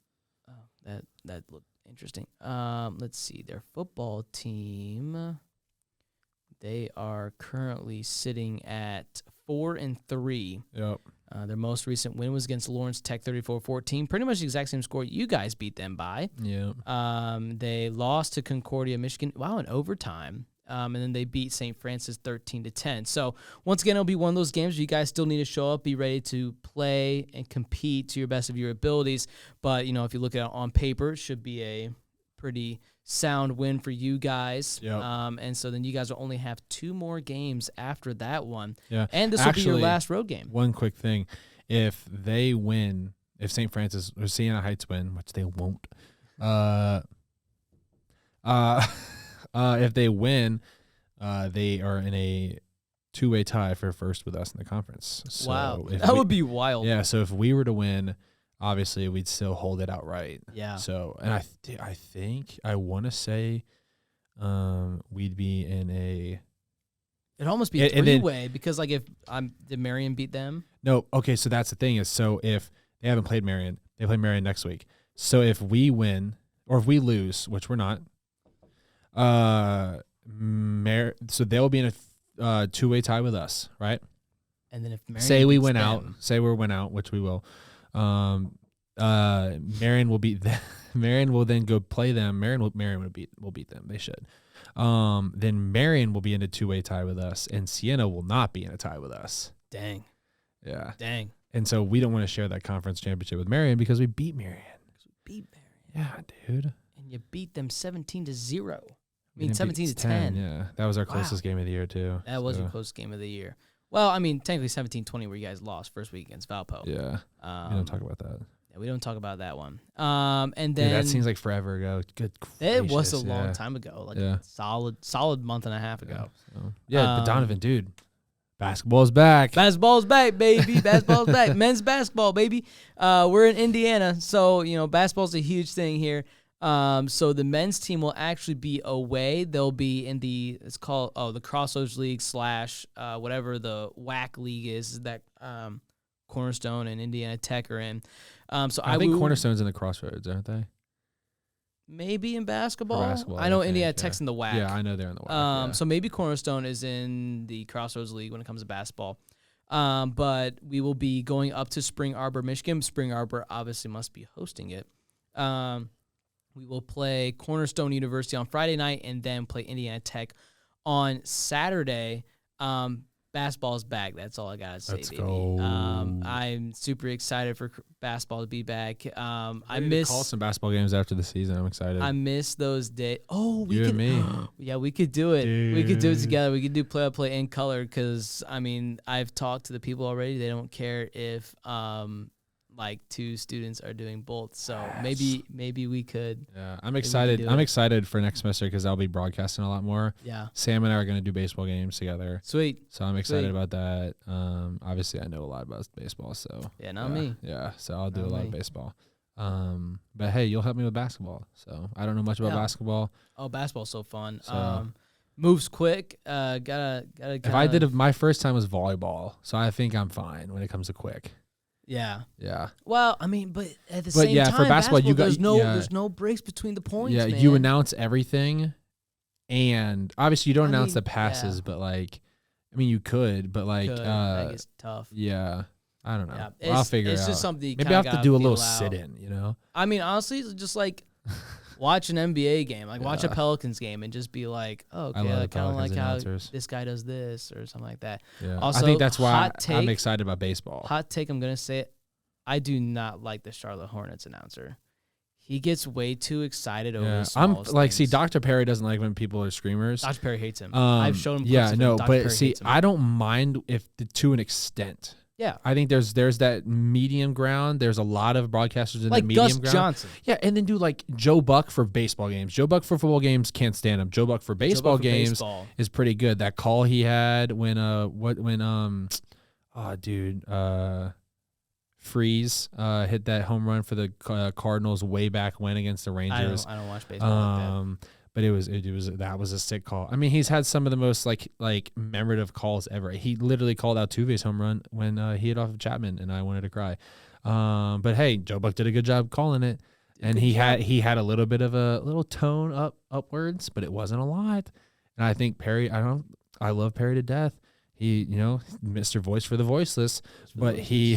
looked interesting. Let's see. Their football team, they are currently sitting at 4-3. Yep. Their most recent win was against Lawrence Tech 34-14. Pretty much the exact same score you guys beat them by. Yep. They lost to Concordia, Michigan. Wow, in overtime. And then they beat St. Francis 13-10. So once again, it'll be one of those games where you guys still need to show up, be ready to play and compete to your best of your abilities. But if you look at it on paper, it should be a pretty sound win for you guys. Yep. And so then you guys will only have 2 more games after that one. Yeah. And this will be your Actually, last road game. One quick thing. If they win, if St. Francis or Siena Heights win, which they won't, if they win, they are in a 2-way tie for first with us in the conference. So Wow. if That we- would be wild. Yeah, so if we were to win, obviously we'd still hold it outright. Yeah. So, and I think I want to say we'd be in a It'd almost be a And then- 3-way because if did Marion beat them? no. Okay, so that's the thing is, so if they haven't played Marion, they play Marion next week. So if we win or if we lose, which we're not, so they'll be in a 2-way tie with us, right? And then if Marion Say we beats win out, them- say we win out, which we will. Marion will beat them. Marion will then go play them. Marion will beat them. They should. Then Marion will be in a 2-way tie with us, and Siena will not be in a tie with us. Dang. Yeah. Dang. And so we don't want to share that conference championship with Marion because we beat Marion. Beat Marion. Yeah, dude. And you beat them 17-0. I We mean, didn't beat 17-10. Yeah, that was our Wow. closest game of the year too. That was so, your close game of the year. Well, I mean, technically 17-20 where you guys lost first week against Valpo. Yeah, we don't talk about that. Yeah, we don't talk about that one. And Dude, then that seems like forever ago. Good. it was a gracious, long yeah. time ago, like Yeah. a solid month and a half ago. Yeah, but Um, Donovan, dude, Basketball's back. Basketball's back, baby. Basketball's back. Men's basketball, baby. We're in Indiana, so basketball's a huge thing here. So the men's team will actually be away. They'll be in the Crossroads League / whatever the WAC league is that Cornerstone and Indiana Tech are in. So I think Cornerstone's in the Crossroads, aren't they? Maybe in basketball. I know think, Indiana Tech's in the WAC. Yeah, I know they're in the WAC. So maybe Cornerstone is in the Crossroads League when it comes to basketball. But we will be going up to Spring Arbor, Michigan. Spring Arbor obviously must be hosting it. We will play Cornerstone University on Friday night and then play Indiana Tech on Saturday. Basketball is back. That's all I got to say, Let's baby. go. I'm super excited for basketball to be back. I miss call some basketball games after the season. I'm excited. I miss those days. Oh, you and me. Yeah, we could do it. Dude. We could do it together. We could do play-by-play in color because, I've talked to the people already. They don't care if like 2 students are doing both. So maybe we could. Yeah, I'm excited. I'm excited for next semester because I'll be broadcasting a lot more. Yeah. Sam and I are going to do baseball games together. Sweet. So I'm excited about that. Obviously, I know a lot about baseball. So yeah, not me. Yeah, so I'll do a lot of baseball. But hey, you'll help me with basketball. So I don't know much about basketball. Oh, basketball's so fun. So, moves quick. Gotta. If I did my first time was volleyball, so I think I'm fine when it comes to quick. Yeah. Yeah. Well, but at the same time, for basketball, you got there's no breaks between the points. Yeah, man. you announce everything, and obviously you don't announce the passes, but you could, but I think it's tough. Yeah. I don't know. Yeah. Well, I'll figure it out. It's just something. Maybe I have to do a little sit-in. Honestly, it's just like watch an NBA game, watch a Pelicans game, and just be like, oh, okay, I kind of like how this guy does this or something like that. Yeah. Also, I think that's why I'm excited about baseball. Hot take, I'm gonna say it. I do not like the Charlotte Hornets announcer. He gets way too excited over the smallest things. See, Dr. Perry doesn't like when people are screamers. Dr. Perry hates him. I've shown him. Yeah, no, Dr. but Perry see, hates him. I don't mind to an extent. Yeah, I think there's that medium ground. There's a lot of broadcasters in the medium Gus ground. Johnson. Yeah, and then do like Joe Buck for baseball games. Joe Buck for football games, can't stand him. Joe Buck for baseball games is pretty good. That call he had when Freeze hit that home run for the Cardinals way back when against the Rangers. I don't watch baseball like that. But that was a sick call. He's had some of the most like memorative calls ever. He literally called out Tuve's home run when he hit off of Chapman, and I wanted to cry. But hey, Joe Buck did a good job calling it, and he had a little bit of a little tone upwards, but it wasn't a lot. And I think Perry, I love Perry to death. He, Mr. Voice for the Voiceless, but he,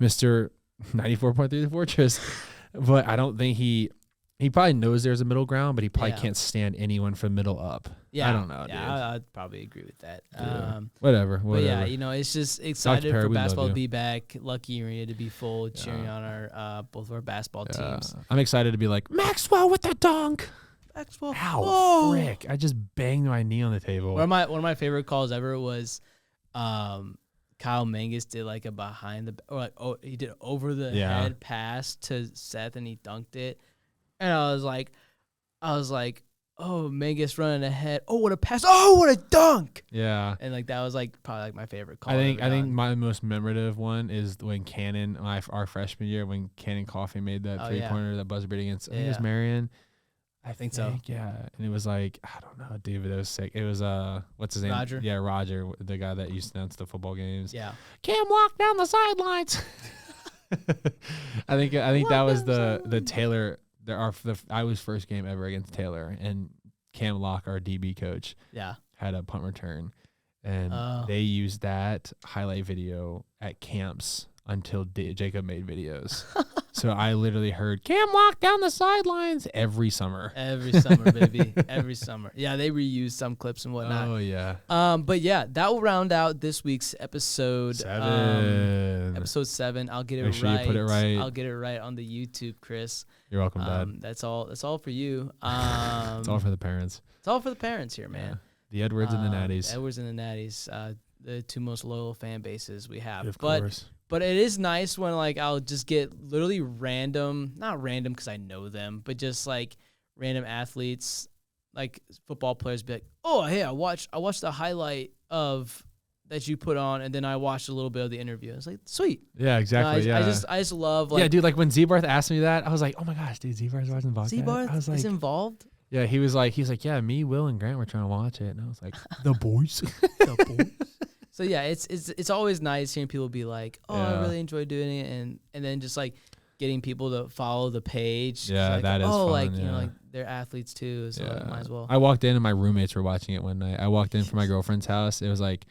Mr. 94.3 The Fortress, but I don't think he probably knows there's a middle ground, but he probably can't stand anyone from middle up. Yeah, I don't know, dude. I'd probably agree with that. Yeah. Whatever. But yeah, it's just excited Perry, for we love basketball you. to be back. Lucky area to be full, cheering on our both of our basketball teams. I'm excited to be like, Maxwell with the dunk. Maxwell. Ow, frick. I just banged my knee on the table. One of my favorite calls ever was Kyle Mangus did like a behind the he did over the head pass to Seth and he dunked it. And I was like, oh, Mangus running ahead. Oh, what a pass. Oh, what a dunk. Yeah. And that was probably my favorite call. I think my most memorative one is when Cannon, our freshman year, when Cannon Coffey made that 3-pointer, that buzzer beat against, I think it was Marion. I think so. Yeah. And it was I don't know, dude, but it was sick. It was, what's his name? Roger. Yeah, Roger, the guy that used to announce the football games. Yeah. Cam walk down the sidelines. I think that was the Taylor. I was first game ever against Taylor, and Cam Locke, our DB coach, had a punt return, and they used that highlight video at camps until Jacob made videos. So I literally heard Cam walk down the sidelines every summer. Every summer, baby. Every summer. Yeah, they reused some clips and whatnot. Oh, yeah. But yeah, that will round out this week's episode 7. Episode 7. I'll get it Make sure right. you put it right. I'll get it right on the YouTube, Chris. You're welcome, Dad. That's all for you. It's all for the parents. It's all for the parents here, man. Yeah. The Edwards and the Natties. Edwards and the Natties, the two most loyal fan bases we have. Of course. But it is nice when I'll just get literally not random because I know them, but just random athletes, football players, be like, oh hey, I watched the highlight of that you put on, and then I watched a little bit of the interview. I was like, sweet. Yeah, exactly. I just love like dude. Like when Z-Barth asked me that, I was like, oh my gosh, dude, Z-Barth's watching the podcast. Z-Barth I was like, is involved. Yeah, he was like, yeah, me, Will, and Grant were trying to watch it, and I was like, the boys. So yeah, it's always nice hearing people be like, oh, I really enjoy doing it, and then just like getting people to follow the page. Yeah, like, that is fun, like yeah. you know, like they're athletes too, so like, might as well. I walked in and my roommates were watching it one night. I walked in from my girlfriend's house. It was like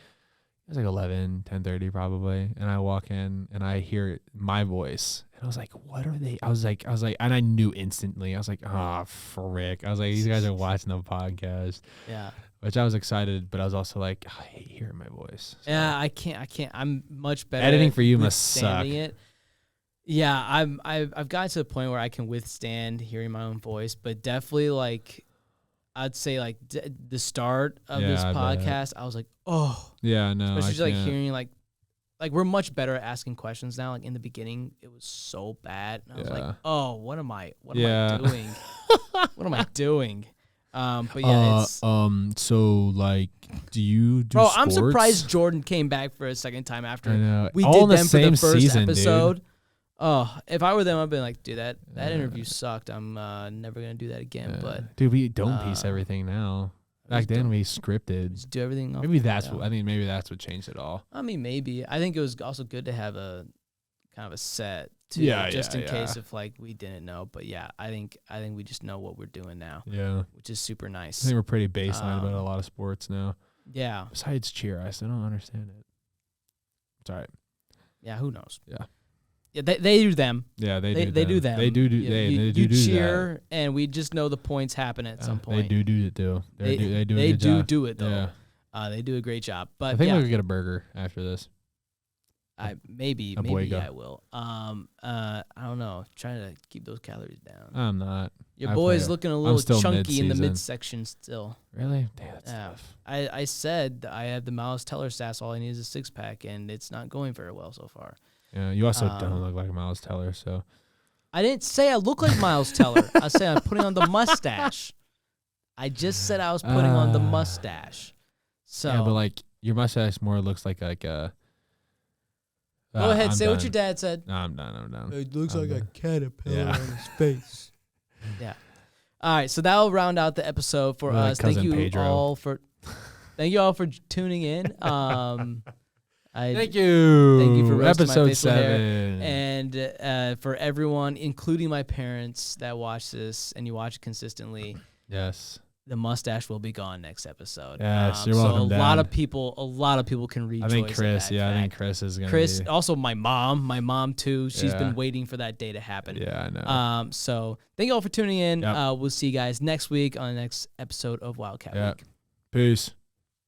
10:30 probably, and I walk in and I hear my voice, and I was like, "What are they?" I was like, and I knew instantly. I was like, "Ah, frick!" I was like, "These guys are watching the podcast." Yeah. Which I was excited, but I was also like, I hate hearing my voice. So. Yeah, I can't. I'm much better. Editing at for you must suck. it. Yeah, I've gotten to the point where I can withstand hearing my own voice, but definitely like I'd say like the start of this podcast, I was like, oh yeah, no, especially like hearing like we're much better at asking questions now. Like in the beginning, it was so bad, and I was like, oh, what am I doing? What am I doing? But yeah, it's so like, do you do bro? sports? I'm surprised Jordan came back for a second time after I know. we All did in them the for the same first season, episode. Dude. Oh, if I were them, I'd been like, dude, that interview sucked. I'm never gonna do that again. But dude, we don't piece everything now. Back then, we scripted. Just do everything. Maybe that's what I mean. Maybe that's what changed it all. I mean, maybe. I think it was also good to have a kind of a set too, just in case if like we didn't know. But yeah, I think we just know what we're doing now. Yeah, which is super nice. I think we're pretty baseline about a lot of sports now. Yeah. Besides cheer, I still don't understand it. It's all right. Yeah, who knows? Yeah. Yeah, they do them. Yeah, they do them. They do. You cheer, and we just know the points happen at some point. They do it too. They do a good job. do it though. Yeah. They do a great job. But I think we'll get a burger after this. Maybe I will. I don't know. Trying to keep those calories down. I'm not. Your boy's looking a little chunky in the midsection still. Really? Damn, that's tough. I said I have the Miles Teller stats. All I need is a 6-pack, and it's not going very well so far. Yeah, you also don't look like Miles Teller, so. I didn't say I look like Miles Teller. I said I'm putting on the mustache. I just said I was putting on the mustache. So yeah, but like your mustache more looks like a. Go ahead, say what your dad said. No, I'm done. It looks like a caterpillar on his face. Yeah. All right, so that will round out the episode for us. Thank you all for tuning in. Thank you for roasting episode my facial 7 hair. And for everyone, including my parents that watch this and you watch it consistently. Yes. The mustache will be gone next episode. Yes, you're welcome. So a lot of people can rejoice. I think Chris. I think Chris is gonna. Chris, also my mom too. She's been waiting for that day to happen. Yeah, I know. So thank you all for tuning in. Yep. We'll see you guys next week on the next episode of Wildcat Week. Peace.